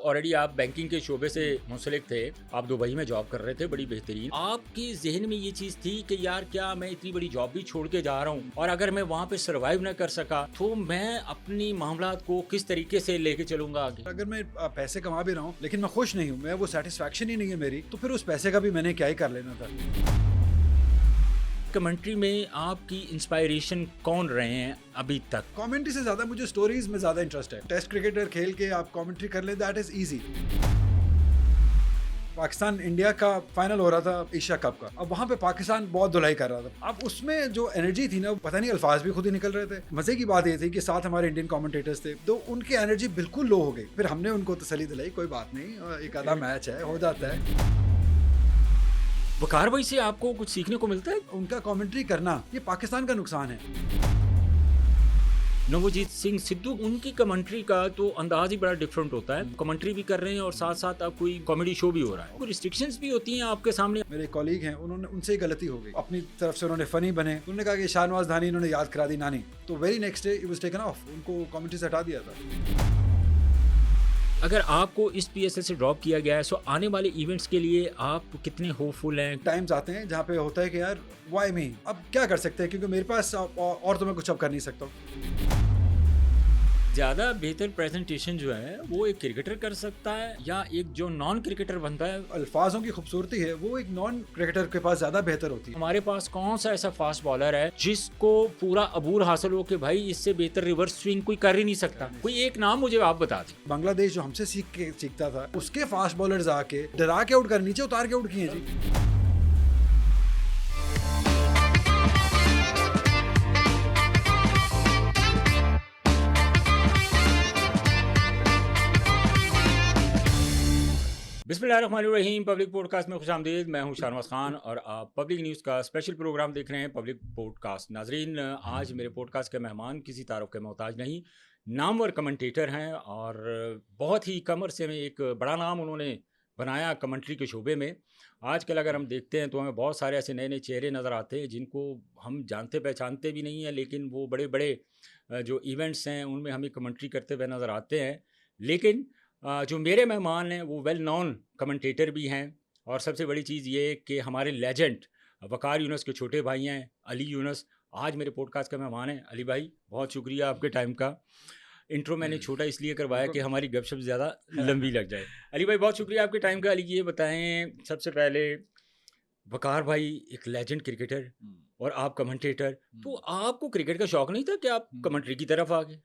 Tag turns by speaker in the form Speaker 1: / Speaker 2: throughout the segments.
Speaker 1: Already आप banking के शोबे से मुंसलिक थे, आप दुबई में जॉब कर रहे थे, बड़ी बेहतरीन। आपके जहन में ये चीज थी कि यार क्या मैं इतनी बड़ी जॉब भी छोड़ के जा रहा हूँ और अगर मैं वहाँ पे सरवाइव न कर सका तो मैं अपनी मामलात को किस तरीके से लेके चलूंगा आगे?
Speaker 2: अगर मैं पैसे कमा भी रहा हूँ लेकिन मैं खुश नहीं हूँ, मैं वो सेटिस्फैक्शन ही नहीं है मेरी, तो फिर उस पैसे का भी मैंने क्या ही कर लेना था।
Speaker 1: कमेंट्री में आपकी इंस्पायरेशन कौन रहे हैं अभी तक?
Speaker 2: कमेंट्री से ज्यादा मुझे स्टोरीज में ज्यादा इंटरेस्ट है। टेस्ट क्रिकेटर खेल के आप कमेंट्री कर ले, that is easy. Pakistan India का फाइनल हो रहा था एशिया कप का, अब वहाँ पे पाकिस्तान बहुत धुलाई कर रहा था। अब उसमें जो एनर्जी थी ना, पता नहीं अल्फाज भी खुद ही निकल रहे थे। मजे की बात ये थी कि साथ हमारे इंडियन कमेंटेटर्स थे, तो उनकी एनर्जी बिल्कुल लो हो गई। फिर हमने उनको तसल्ली दिलाई, कोई बात नहीं, एक आधा मैच है, हो जाता है।
Speaker 1: वकार भाई से आपको कुछ सीखने को मिलता है?
Speaker 2: उनका कमेंट्री करना ये पाकिस्तान का नुकसान है।
Speaker 1: नवोजीत सिंह सिद्धू, उनकी कमेंट्री का तो अंदाज ही बड़ा डिफरेंट होता है। कमेंट्री भी कर रहे हैं और साथ साथ अब कोई कॉमेडी शो भी हो रहा है, कोई रिस्ट्रिक्शंस भी होती हैं आपके सामने।
Speaker 2: मेरे कॉलीग हैं, उन्होंने उनसे ही गलती हो गई, अपनी तरफ से उन्होंने फनी बने, उन्होंने कहा कि शाहनवाज धानी इन्होंने याद करा दी नानी, तो very next day it was taken of, उनको कमेंट्री से हटा दिया था।
Speaker 1: अगर आपको इस पीएसएल से ड्रॉप किया गया है तो आने वाले इवेंट्स के लिए आप कितने होपफुल हैं?
Speaker 2: टाइम्स आते हैं जहाँ पे होता है कि यार व्हाई मी, अब क्या कर सकते हैं, क्योंकि मेरे पास और तो मैं कुछ अब कर नहीं सकता।
Speaker 1: ज़्यादा बेहतर प्रेजेंटेशन जो है वो एक क्रिकेटर कर सकता है या एक जो नॉन क्रिकेटर बनता है?
Speaker 2: अल्फाजों की खूबसूरती है वो एक नॉन क्रिकेटर के पास ज़्यादा बेहतर होती है।
Speaker 1: हमारे पास कौन सा ऐसा फास्ट बॉलर है जिसको पूरा अबूर हासिल हो कि भाई इससे बेहतर रिवर्स स्विंग कोई कर ही नहीं सकता? कोई एक नाम मुझे आप बता दें।
Speaker 2: बांग्लादेश जो हमसे सीखता था, उसके फास्ट बॉलर्स आके डरा के आउट कर, नीचे उतार के आउट किए जी।
Speaker 1: बिस्मिल्लाहिर्रहमानिर्रहीम। पब्लिक पॉडकास्ट में खुशामदीद। मैं हूं शाहनवाज खान और आप पब्लिक न्यूज़ का स्पेशल प्रोग्राम देख रहे हैं, पब्लिक पॉडकास्ट। नाजरीन, आज मेरे पॉडकास्ट के मेहमान किसी तारुफ के मोहताज नहीं, नामवर कमेंटेटर हैं और बहुत ही कम अरसे में एक बड़ा नाम उन्होंने बनाया कमेंट्री के शोबे में। आजकल अगर हम देखते हैं तो हमें बहुत सारे ऐसे नए नए चेहरे नज़र आते हैं जिनको हम जानते पहचानते भी नहीं हैं, लेकिन वो बड़े बड़े जो इवेंट्स हैं उनमें हमें कमेंट्री करते हुए नज़र आते हैं। लेकिन जो मेरे मेहमान हैं वो वेल नॉन कमेंटेटर भी हैं और सबसे बड़ी चीज़ ये कि हमारे लेजेंड वकार यूनुस के छोटे भाई हैं अली यूनुस, आज मेरे पॉडकास्ट का मेहमान हैं। अली भाई, बहुत शुक्रिया आपके टाइम का। इंट्रो मैंने छोटा इसलिए करवाया कि हमारी गपशप ज़्यादा लंबी लग जाए। अली भाई, बहुत शुक्रिया आपके टाइम का। अली, ये बताएं सबसे पहले, वकार भाई एक लेजेंड क्रिकेटर और आप कमेंटेटर, तो आपको क्रिकेट का शौक नहीं था कि आप कमेंट्री की तरफ आ गए?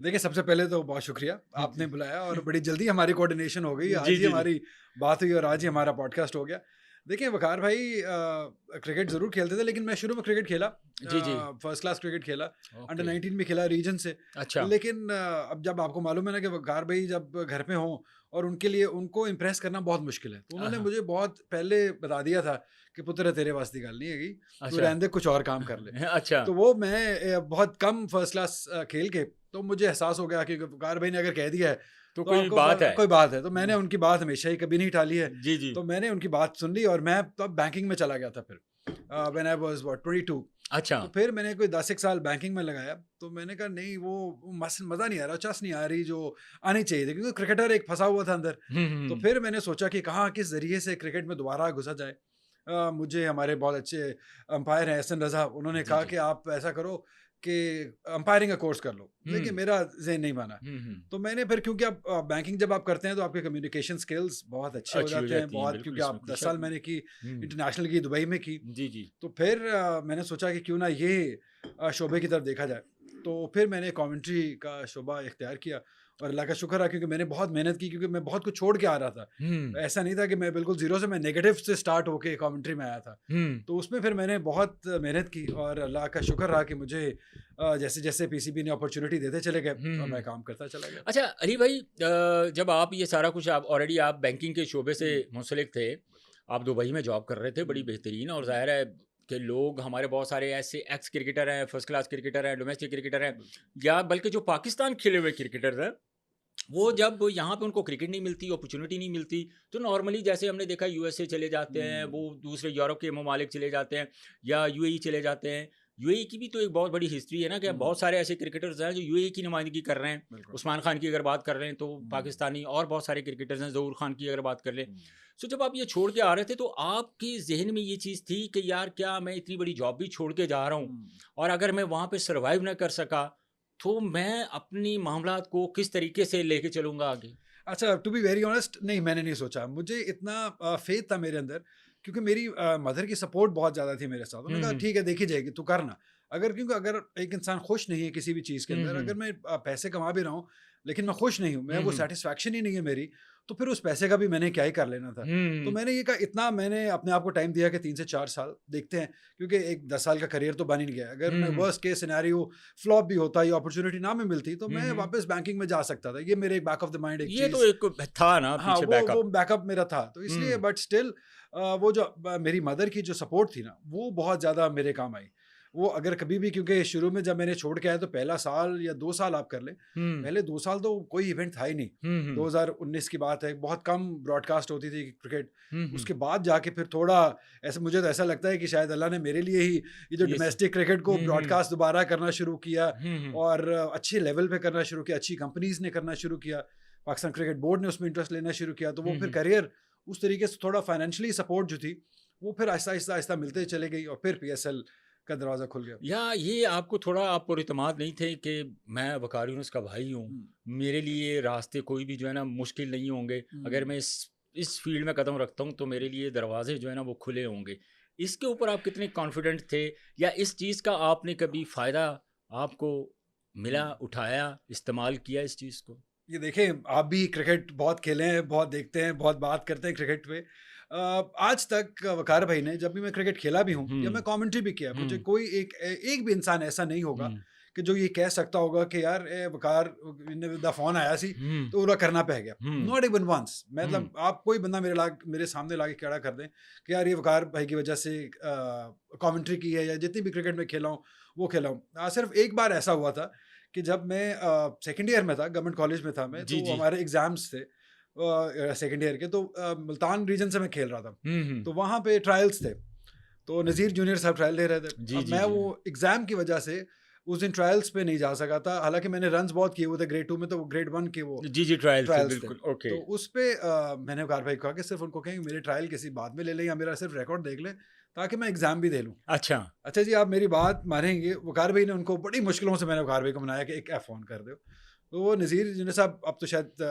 Speaker 2: देखिए, सबसे पहले तो बहुत शुक्रिया, आपने बुलाया और बड़ी जल्दी हमारी कोऑर्डिनेशन हो गई। आज
Speaker 1: जी,
Speaker 2: ही
Speaker 1: जी।
Speaker 2: हमारी बात हुई और आज ही हमारा पॉडकास्ट हो गया। देखिए, वकार भाई क्रिकेट ज़रूर खेलते थे, लेकिन मैं शुरू में क्रिकेट खेला,
Speaker 1: जी, जी।
Speaker 2: फर्स्ट क्लास क्रिकेट खेला,
Speaker 1: ओके।
Speaker 2: अंडर 19 भी खेला रीजन से।
Speaker 1: अच्छा।
Speaker 2: लेकिन अब जब आपको मालूम है ना कि वकार भाई जब घर पे हों और उनके लिए उनको इम्प्रेस करना बहुत मुश्किल है, तो उन्होंने
Speaker 1: हाँ।
Speaker 2: मुझे बहुत पहले बता दिया था कि पुत्र तेरे वास की गल नहीं हैगी, तू
Speaker 1: अच्छा।
Speaker 2: रहने दे, कुछ और काम कर ले।
Speaker 1: अच्छा।
Speaker 2: तो वो मैं बहुत कम फर्स्ट क्लास खेल के, तो मुझे एहसास हो गया कि वकार भाई ने अगर कह दिया है
Speaker 1: तो
Speaker 2: तो
Speaker 1: कोई
Speaker 2: आपको
Speaker 1: बात है।
Speaker 2: कोई बात है। तो मैंने उनकी बात हमेशा ही कभी नहीं टाली है,
Speaker 1: जी, जी।
Speaker 2: तो मैंने उनकी बात सुन ली और मैं तब बैंकिंग में चला गया था। फिर व्हेन आई वाज 22,
Speaker 1: अच्छा।
Speaker 2: तो फिर मैंने कोई 10 एक साल बैंकिंग में लगाया। तो मैंने कहा नहीं, वो मज़ा नहीं आ रहा, चस नहीं आ रही जो आनी चाहिए थी, क्योंकि क्रिकेटर एक फंसा हुआ था अंदर। तो फिर मैंने सोचा कि कहाँ किस ज़रिए से क्रिकेट में दोबारा घुसा जाए। मुझे हमारे बहुत अच्छे अंपायर हैं एहसन रज़ा, उन्होंने
Speaker 1: जी,
Speaker 2: कहा
Speaker 1: जी।
Speaker 2: कि आप ऐसा करो कि अंपायरिंग का कोर्स कर लो, लेकिन मेरा ज़हन नहीं माना। तो मैंने फिर, क्योंकि आप बैंकिंग जब आप करते हैं तो आपके कम्युनिकेशन स्किल्स बहुत अच्छे हो
Speaker 1: अच्छी हो
Speaker 2: जाते हैं,
Speaker 1: जाती हैं,
Speaker 2: बहुत,
Speaker 1: बिल्कुल,
Speaker 2: क्योंकि
Speaker 1: इसमें
Speaker 2: आप
Speaker 1: कोई
Speaker 2: 10
Speaker 1: शक
Speaker 2: साल
Speaker 1: नहीं।
Speaker 2: मैंने की,
Speaker 1: हम्म।
Speaker 2: इंटरनेशनल की, दुबई में की।
Speaker 1: जी, जी।
Speaker 2: तो फिर मैंने सोचा कि क्यों ना ये शोबे की तरफ देखा जाए। तो फिर मैंने कमेंट्री का शोबा इख्तियार किया और अल्लाह का शुक्र है, क्योंकि मैंने बहुत मेहनत की, क्योंकि मैं बहुत कुछ छोड़ के आ रहा था। ऐसा नहीं था कि मैं बिल्कुल जीरो से, मैं नेगेटिव से स्टार्ट होके कमेंट्री में आया था। तो उसमें फिर मैंने बहुत मेहनत की और अल्लाह का शुक्र रहा कि मुझे जैसे जैसे पीसीबी ने अपॉर्चुनिटी देते चले गए और मैं काम करता चला गया।
Speaker 1: अच्छा अली भाई, जब आप ये सारा कुछ, आप ऑलरेडी आप बैंकिंग के शोबे से मुंसलिक थे, आप दुबई में जॉब कर रहे थे, बड़ी बेहतरीन, और जाहिर है कि लोग, हमारे बहुत सारे ऐसे एक्स क्रिकेटर हैं, फर्स्ट क्लास क्रिकेटर हैं, डोमेस्टिक क्रिकेटर हैं, या बल्कि जो पाकिस्तान खेले हुए क्रिकेटर हैं, वो जब यहाँ पे उनको क्रिकेट नहीं मिलती, अपॉर्चुनिटी नहीं मिलती, तो नॉर्मली जैसे हमने देखा यूएसए चले जाते हैं, वो दूसरे यूरोप के ममालिक चले जाते हैं या यूएई चले जाते हैं, यूएई की भी तो एक बहुत बड़ी हिस्ट्री है ना कि बहुत सारे ऐसे क्रिकेटर्स हैं जो यूएई की नुमाइंदगी कर रहे हैं। उस्मान खान की अगर बात कर रहे हैं तो पाकिस्तानी, और बहुत सारे क्रिकेटर्स हैं, ज़हूर खान की अगर बात कर लें। सो जब आप ये छोड़ के आ रहे थे तो आपके जहन में ये चीज़ थी कि यार क्या मैं इतनी बड़ी जॉब भी छोड़ के जा रहा हूँ, और अगर मैं वहाँ पे सर्वाइव ना कर सका तो मैं अपनी मामलात को किस तरीके से लेके चलूँगा आगे?
Speaker 2: अच्छा, टू बी वेरी ऑनेस्ट, नहीं, मैंने नहीं सोचा। मुझे इतना फेथ था मेरे अंदर, क्योंकि मेरी मदर की सपोर्ट बहुत ज़्यादा थी मेरे साथ। उन्होंने कहा ठीक है, देखी जाएगी, तू करना। क्योंकि अगर एक इंसान खुश नहीं है किसी भी चीज़ के अंदर, अगर मैं पैसे कमा भी रहा हूँ लेकिन मैं खुश नहीं हूँ, मैं वो सेटिस्फैक्शन ही नहीं है मेरी, तो फिर उस पैसे का भी मैंने क्या ही कर लेना था। तो मैंने ये कहा, इतना मैंने अपने आप को टाइम दिया कि 3 से 4 साल देखते हैं, क्योंकि एक 10 साल का करियर तो बन ही नहीं गया। अगर मैं वर्स्ट केस सिनेरियो फ्लॉप भी होता या अपॉर्चुनिटी ना में मिलती तो मैं वापस बैंकिंग में जा सकता था। ये मेरे बैक ऑफ द माइंड एक
Speaker 1: ये तो एक था ना
Speaker 2: हाँ,
Speaker 1: पीछे
Speaker 2: वो बैकअप मेरा था, तो इसलिए। बट स्टिल वो जो मेरी मदर की जो सपोर्ट थी ना, वो बहुत ज़्यादा मेरे काम आई। वो अगर कभी भी, क्योंकि शुरू में जब मैंने छोड़ के आया तो पहला साल या 2 साल आप कर लें, पहले 2 साल तो कोई इवेंट था ही नहीं। 2019 की बात है, बहुत कम ब्रॉडकास्ट होती थी क्रिकेट। उसके बाद जाके फिर थोड़ा ऐसा, मुझे तो ऐसा लगता है कि शायद अल्लाह ने मेरे लिए ही ये जो डोमेस्टिक क्रिकेट को ब्रॉडकास्ट दोबारा करना शुरू किया और अच्छे लेवल पे करना शुरू किया, अच्छी कंपनीज ने करना शुरू किया, पाकिस्तान क्रिकेट बोर्ड ने उसमें इंटरेस्ट लेना शुरू किया, तो वो फिर करियर उस तरीके से थोड़ा फाइनेंशियली सपोर्ट जो थी वो फिर आहिस्ता आहिस्ता आहिस्ता मिलते चले गई, और फिर पीएसएल का दरवाज़ा खुल गया।
Speaker 1: या ये आपको थोड़ा, आप पर इत्मीनान नहीं थे कि मैं वकार यूनुस का भाई हूँ, मेरे लिए रास्ते कोई भी जो है ना मुश्किल नहीं होंगे, अगर मैं इस फील्ड में कदम रखता हूँ तो मेरे लिए दरवाजे जो है ना वो खुले होंगे। इसके ऊपर आप कितने कॉन्फिडेंट थे, या इस चीज़ का आपने कभी फ़ायदा आपको मिला, उठाया, इस्तेमाल किया इस चीज़ को?
Speaker 2: ये देखें, आप भी क्रिकेट बहुत खेले हैं, बहुत देखते हैं, बहुत बात करते हैं क्रिकेट पे। आज तक वकार भाई ने, जब भी मैं क्रिकेट खेला भी हूँ या मैं कमेंट्री भी किया, मुझे कोई एक भी इंसान ऐसा नहीं होगा कि जो ये कह सकता होगा कि यार वकार दा फोन आया सी तो पूरा करना पै गया। Not even once. मतलब आप कोई बंदा मेरे सामने लाके खड़ा कर दें कि यार ये वकार भाई की वजह से कमेंट्री की है, या जितनी भी क्रिकेट में खेला हूँ वो खेला हूँ। सिर्फ एक बार ऐसा हुआ था कि जब मैं सेकेंड ईयर में था, गवर्नमेंट कॉलेज में था मैं, तो हमारे एग्जाम्स थे सेकेंड ईयर के, तो मुल्तान रीजन से मैं खेल रहा था, तो वहाँ पे ट्रायल्स थे, तो नज़ीर जूनियर साहब ट्रायल ले रहे थे। अब मैं वो एग्ज़ाम की वजह से उस दिन ट्रायल्स पे नहीं जा सका था, हालांकि मैंने रन्स बहुत किए हुए थे ग्रेड 2 में, तो वो ग्रेड 1 के वो
Speaker 1: ट्रायल्स थे,
Speaker 2: बिल्कुल, ओके। तो उस पे मैंने वकार भाई को कहा कि सिर्फ उनको कहें मेरे ट्रायल किसी बाद में ले लें, या मेरा सिर्फ रिकॉर्ड देख लें ताकि मैं एग्जाम भी दे लूँ। अच्छा जी, आप मेरी बात मानेंगे, वकार भाई ने उनको बड़ी मुश्किलों से, मैंने वकार भाई को मनाया कि एक फ़ोन कर दो, तो वो नज़ीर जूनियर साहब अब तो शायद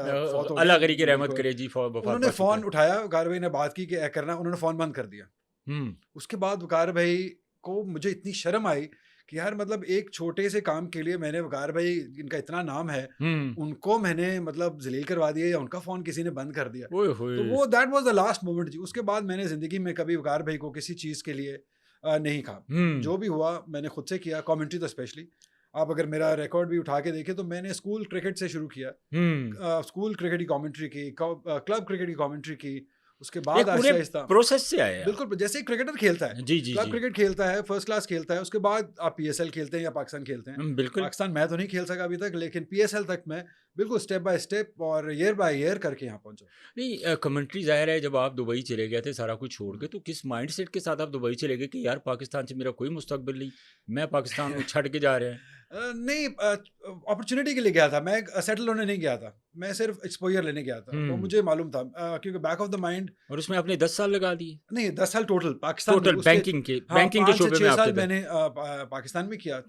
Speaker 1: अल्लाह करी की रहमत करे जी,
Speaker 2: उन्होंने फ़ोन उठाया, वकार भाई ने बात की कि करना, उन्होंने फ़ोन बंद कर दिया। उसके बाद वकार भाई को मुझे इतनी शर्म आई कि यार, मतलब एक छोटे से काम के लिए मैंने, वकार भाई इनका इतना नाम है, उनको मैंने मतलब जलील करवा दिया, या उनका फ़ोन किसी ने बंद कर दिया। तो वो that was the last moment जी। उसके बाद मैंने ज़िंदगी में कभी वकार भाई को किसी चीज़ के लिए नहीं कहा। जो भी हुआ मैंने खुद से किया, कमेंट्री तो स्पेशली। आप अगर मेरा रिकॉर्ड भी उठा के देखें तो मैंने स्कूल क्रिकेट से शुरू किया, स्कूल क्रिकेट की कमेंट्री की, क्लब क्रिकेट की कमेंट्री की, उसके बाद आहिस्ता आहिस्ता
Speaker 1: प्रोसेस से आया।
Speaker 2: बिल्कुल, जैसे एक क्रिकेटर खेलता है, क्लब क्रिकेट खेलता है, फर्स्ट क्लास खेलता है, उसके बाद आप पीएसएल खेलते हैं या पाकिस्तान खेलते हैं।
Speaker 1: बिल्कुल,
Speaker 2: पाकिस्तान मैं तो नहीं खेल सका अभी तक, लेकिन पीएसएल तक मैं बिल्कुल स्टेप बाय स्टेप और ईयर बाय ईयर करके यहाँ पहुंचा।
Speaker 1: नहीं, कमेंट्री जाहिर है, जब आप दुबई चले गए थे सारा कुछ छोड़ के, तो किस माइंडसेट के साथ आप दुबई चले गए कि यार पाकिस्तान से मेरा कोई मुस्तकबिल नहीं, मैं पाकिस्तान को छड़ के जा रहे हैं?
Speaker 2: नहीं, अपॉर्चुनिटी के लिए गया था मैं, सेटल होने नहीं गया था, मैं सिर्फ एक्सपोजर लेने गया था। तो मुझे मालूम था, क्योंकि बैक ऑफ द माइंड।
Speaker 1: और उसमें आपने 10 साल लगा दिए?
Speaker 2: नहीं, 10 साल टोटल पाकिस्तान,
Speaker 1: टोटल बैंकिंग के शोबे में
Speaker 2: 6 साल मैंने पाकिस्तान में किया,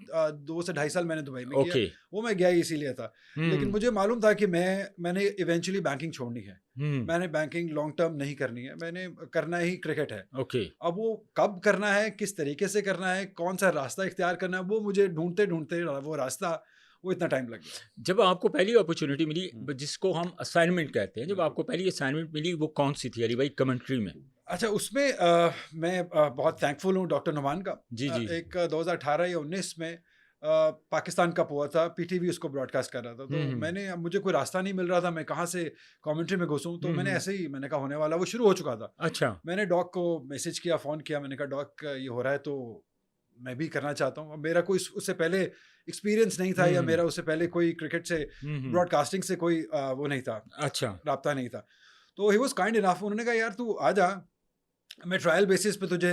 Speaker 2: 2 से 2.5 साल मैंने दुबई में किया, वो मैं गया इसीलिए था। लेकिन मुझे मालूम था कि मैंने इवेंचुअली बैंकिंग छोड़नी है, मैंने बैंकिंग लॉन्ग टर्म नहीं करनी है, मैंने करना ही क्रिकेट है। अब वो कब करना है, किस तरीके से करना है, कौन सा रास्ता इख्तियार करना है, वो मुझे ढूंढते ढूंढते वो रास्ता, वो इतना टाइम लग गया।
Speaker 1: जब आपको पहली अपॉर्चुनिटी मिली, जिसको हम असाइनमेंट कहते हैं, जब आपको पहली असाइनमेंट मिली, वो कौन सी थी अली भाई कमेंट्री में?
Speaker 2: अच्छा, उसमें मैं बहुत थैंकफुल हूँ डॉक्टर नुमान का। एक 2018 या 19 में पाकिस्तान कप हुआ था, पीटीवी उसको ब्रॉडकास्ट कर रहा था, तो मुझे कोई रास्ता नहीं मिल रहा था, मैं कहाँ से कमेंट्री में घुसूं, तो मैंने ऐसे ही, मैंने कहा होने वाला, वो शुरू हो चुका था।
Speaker 1: अच्छा,
Speaker 2: मैंने डॉक को मैसेज किया, फ़ोन किया, मैंने कहा डॉक ये हो रहा है तो मैं भी करना चाहता हूँ। मेरा कोई उससे पहले एक्सपीरियंस नहीं था, या मेरा उससे पहले कोई क्रिकेट से ब्रॉडकास्टिंग से कोई वो नहीं था,
Speaker 1: अच्छा,
Speaker 2: राब्ता नहीं था। तो ही वॉज काइंड इनफ, उन्होंने कहा यार तू आ जा, मैं ट्रायल बेसिस पे तुझे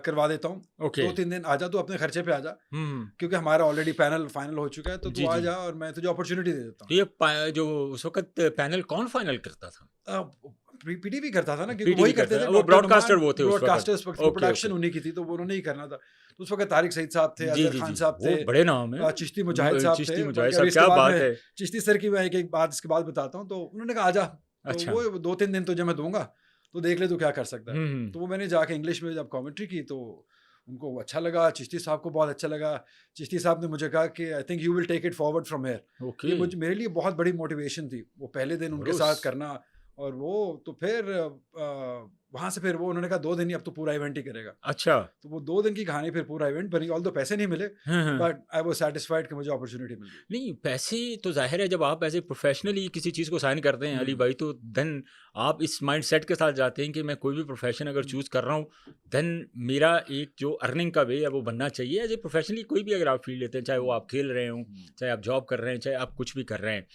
Speaker 2: करवा देता हूँ,
Speaker 1: ओके
Speaker 2: 2-3 दिन आ जा, तू अपने खर्चे पे आ जा,
Speaker 1: हम्म
Speaker 2: क्योंकि हमारा ऑलरेडी पैनल फाइनल हो चुका है, तो
Speaker 1: जी
Speaker 2: तू आ
Speaker 1: जी
Speaker 2: जा और मैं तुझे अपॉर्चुनिटी दे देता
Speaker 1: तो ये जो उस वक्त पैनल कौन फाइनल करता था
Speaker 2: हूँ। पीटीवी करता था ना, क्योंकि
Speaker 1: पीटीवी
Speaker 2: वही करते
Speaker 1: करता
Speaker 2: थे
Speaker 1: था वो
Speaker 2: डॉक्टर
Speaker 1: ब्रॉडकास्टर
Speaker 2: नुमान,
Speaker 1: वो थे उस
Speaker 2: ब्रॉडकास्टर
Speaker 1: वक्त
Speaker 2: उस वक्त
Speaker 1: ओके
Speaker 2: प्रोडक्शन
Speaker 1: ओके
Speaker 2: उन्हीं की थी, तो वो उन्होंने ही करना था। तो उस वक्त तारिक सईद साहब थे,
Speaker 1: जी
Speaker 2: अजहर
Speaker 1: जी
Speaker 2: खान
Speaker 1: जी
Speaker 2: साहब थे,
Speaker 1: वो बड़े नाम है
Speaker 2: चिश्ती मुजाहिद साहब थे,
Speaker 1: चिश्ती मुजाहिद
Speaker 2: बल्कि
Speaker 1: साहब
Speaker 2: अभी इसके
Speaker 1: क्या
Speaker 2: बाद
Speaker 1: बात
Speaker 2: मैं
Speaker 1: है
Speaker 2: चिश्ती सर की मैं एक बात इसके बाद बताता हूँ। तो उन्होंने कहा आ जा, तो
Speaker 1: अच्छा
Speaker 2: वो 2-3 दिन तुझे मैं दूंगा, तो देख ले तू क्या कर सकता है।
Speaker 1: हम्म
Speaker 2: तो वो मैंने जाके इंग्लिश में जब कमेंट्री की तो उनको वो अच्छा लगा, चिश्ती साहब को बहुत अच्छा लगा। चिश्ती साहब ने मुझे कहा कि I think you will take it forward from here.
Speaker 1: Okay
Speaker 2: ये मुझे मेरे लिए बहुत बड़ी मोटिवेशन थी वो पहले दिन उनके
Speaker 1: बरोस
Speaker 2: साथ करना। और वो तो फिर वहाँ से फिर वो उन्होंने कहा 2 दिन ही, अब तो पूरा इवेंट ही करेगा।
Speaker 1: अच्छा
Speaker 2: तो वो 2 दिन की कहानी फिर पूरा इवेंट बनी, ऑल्दो पैसे नहीं मिले,
Speaker 1: हाँ
Speaker 2: बट आई वाज सैटिस्फाइड कि मुझे अपॉर्चुनिटी मिल गई।
Speaker 1: नहीं पैसे तो जाहिर है जब आप ऐसे प्रोफेशनली किसी चीज़ को साइन करते हैं अली
Speaker 2: हम्म,
Speaker 1: भाई तो देन आप इस माइंड सेट के साथ जाते हैं कि मैं कोई भी प्रोफेशन अगर चूज़ कर रहा हूँ देन मेरा एक जो अर्निंग का वे है वो बनना चाहिए एज ए प्रोफेशनली कोई भी अगर आप फील्ड लेते हैं चाहे वो आप खेल रहे हों चाहे आप जॉब कर रहे हैं चाहे आप कुछ भी कर रहे हैं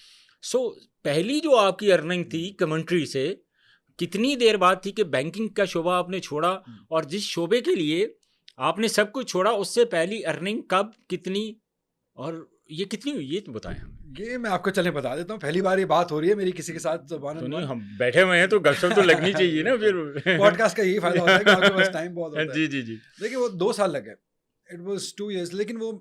Speaker 1: सो पहली जो आपकी अर्निंग थी कमेंट्री से कितनी देर बाद थी कि बैंकिंग का शोबा आपने छोड़ा और जिस शोबे के लिए आपने सब कुछ छोड़ा उससे पहली अर्निंग कब कितनी और ये कितनी हुई ये तो बताएं हमें
Speaker 2: ये मैं आपको चले बता देता हूँ। पहली बार ये बात हो रही है मेरी किसी के साथ वन
Speaker 1: तो
Speaker 2: ऑन
Speaker 1: नहीं
Speaker 2: वन।
Speaker 1: हम बैठे हुए हैं तो गपशप तो लगनी चाहिए ना फिर
Speaker 2: पॉडकास्ट का यही फायदा होता है कि आपके पास टाइम बहुत होता है।
Speaker 1: जी जी जी
Speaker 2: देखिए वो 2 साल लगे, इट वाज 2 इयर्स, लेकिन वो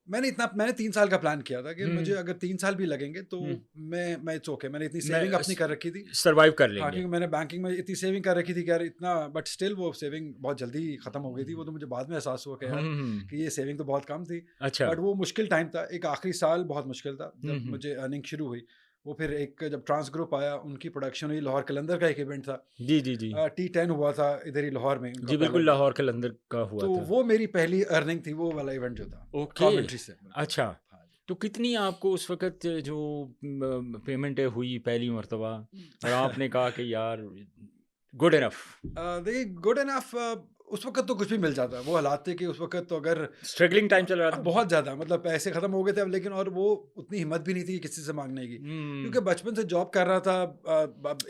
Speaker 2: मैंने 3 साल का प्लान किया था कि मुझे अगर 3 साल भी लगेंगे तो मैं इट्स ओके। मैंने इतनी सेविंग अपनी कर रखी थी।
Speaker 1: सरवाइव कर
Speaker 2: हाँ,
Speaker 1: लेंगे
Speaker 2: क्योंकि मैंने बैंकिंग में इतनी सेविंग कर रखी थी कि यार इतना, बट स्टिल वो सेविंग बहुत जल्दी खत्म हो गई थी। वो तो मुझे बाद में एहसास हुआ कि यार कि ये सेविंग तो बहुत कम थी।
Speaker 1: अच्छा
Speaker 2: बट वो मुश्किल टाइम था, एक आखिरी साल बहुत मुश्किल था जब मुझे अर्निंग शुरू हुई। वो फिर एक जब ट्रांस ग्रुप आया, उनकी प्रोडक्शन हुई, लाहौर कलंदर का एक इवेंट था,
Speaker 1: जी जी जी
Speaker 2: T10 हुआ था इधर ही लाहौर में, उनका
Speaker 1: जी
Speaker 2: पहला
Speaker 1: बिल्कुल
Speaker 2: इवेंट।
Speaker 1: लाहौर के अंदर का हुआ
Speaker 2: तो
Speaker 1: था
Speaker 2: वो मेरी पहली अर्निंग थी, वो वाला इवेंट जो था
Speaker 1: ओके
Speaker 2: कमेंट्री से।
Speaker 1: अच्छा
Speaker 2: हाँ जी।
Speaker 1: तो कितनी आपको उस वक्त जो पेमेंट हुई पहली मर्तबा और आपने कहा कि यार गुड इनफ
Speaker 2: देखिए गुड इनफ, उस वक्त तो कुछ भी मिल जाता है। वो हालात थे कि उस वक्त तो अगर
Speaker 1: स्ट्रगलिंग टाइम चल रहा था
Speaker 2: बहुत ज़्यादा, मतलब पैसे ख़त्म हो गए थे अब, लेकिन और वो उतनी हिम्मत भी नहीं थी किसी से मांगने की, क्योंकि बचपन से जॉब कर रहा था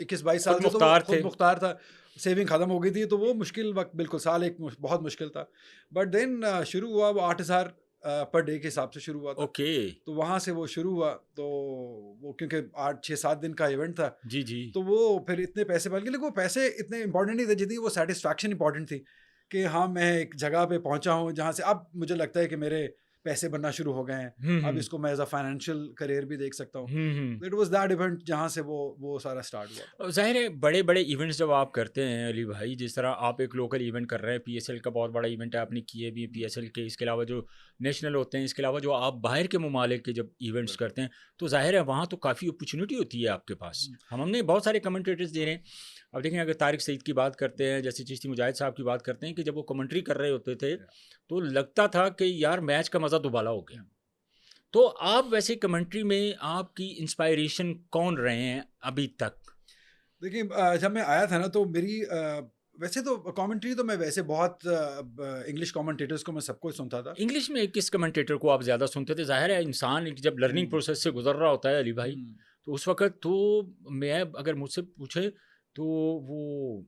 Speaker 2: 21-22 साल
Speaker 1: खुद
Speaker 2: से, तो वो
Speaker 1: मुख्तार
Speaker 2: खुद
Speaker 1: थे
Speaker 2: मुख्तार था। सेविंग ख़त्म हो गई थी, तो वो मुश्किल वक्त, बिल्कुल साल एक बहुत मुश्किल था। बट देन शुरू हुआ वो 8,000 पर डे के हिसाब से शुरू हुआ था।
Speaker 1: ओके
Speaker 2: तो वहाँ से वो शुरू हुआ, तो वो क्योंकि 8-6-7 दिन का इवेंट था,
Speaker 1: जी जी
Speaker 2: तो वो फिर इतने पैसे बन गए। लेकिन वो पैसे इतने इंपॉर्टेंट नहीं थे जितनी वो सेटिस्फैक्शन इंपॉर्टेंट थी कि हाँ मैं एक जगह पे पहुंचा हूँ जहाँ से अब मुझे लगता है कि मेरे पैसे बनना शुरू हो गए हैं। अब इसको मैं एज अ फाइनेंशियल करियर भी देख सकता हूँ। इट वाज दैट इवेंट जहाँ से वो सारा स्टार्ट हुआ था।
Speaker 1: और ज़ाहिर है बड़े बड़े इवेंट्स जब आप करते हैं अली भाई जिस तरह आप एक लोकल इवेंट कर रहे हैं पीएसएल का बहुत बड़ा इवेंट है आपने किए भी पीएसएल के इसके अलावा जो नेशनल होते हैं इसके अलावा जो आप बाहर के ममालिक के जब इवेंट्स करते हैं तो जाहिर है वहाँ तो काफ़ी अपॉर्चुनिटी होती है आपके पास हमने बहुत सारे कमेंटेटर्स दे रहे हैं अब देखें अगर तारिक सईद की बात करते हैं जैसे चिश्ती मुजाहिद साहब की बात करते हैं कि जब वो कमेंट्री कर रहे होते थे तो लगता था कि यार मैच का मज़ा दुबाला हो गया तो आप वैसे कमेंट्री में आपकी इंस्पायरेशन कौन रहे हैं अभी तक
Speaker 2: देखिए जब मैं आया था ना तो मेरी वैसे तो कमेंट्री तो मैं वैसे बहुत इंग्लिश कमेंटेटर्स को मैं सबको सुनता था।
Speaker 1: इंग्लिश में किस कमेंटेटर को आप ज़्यादा सुनते थे जाहिर है इंसान जब लर्निंग प्रोसेस से गुजर रहा होता है अली भाई तो उस वक्त तो मैं अगर मुझसे पूछे तो वो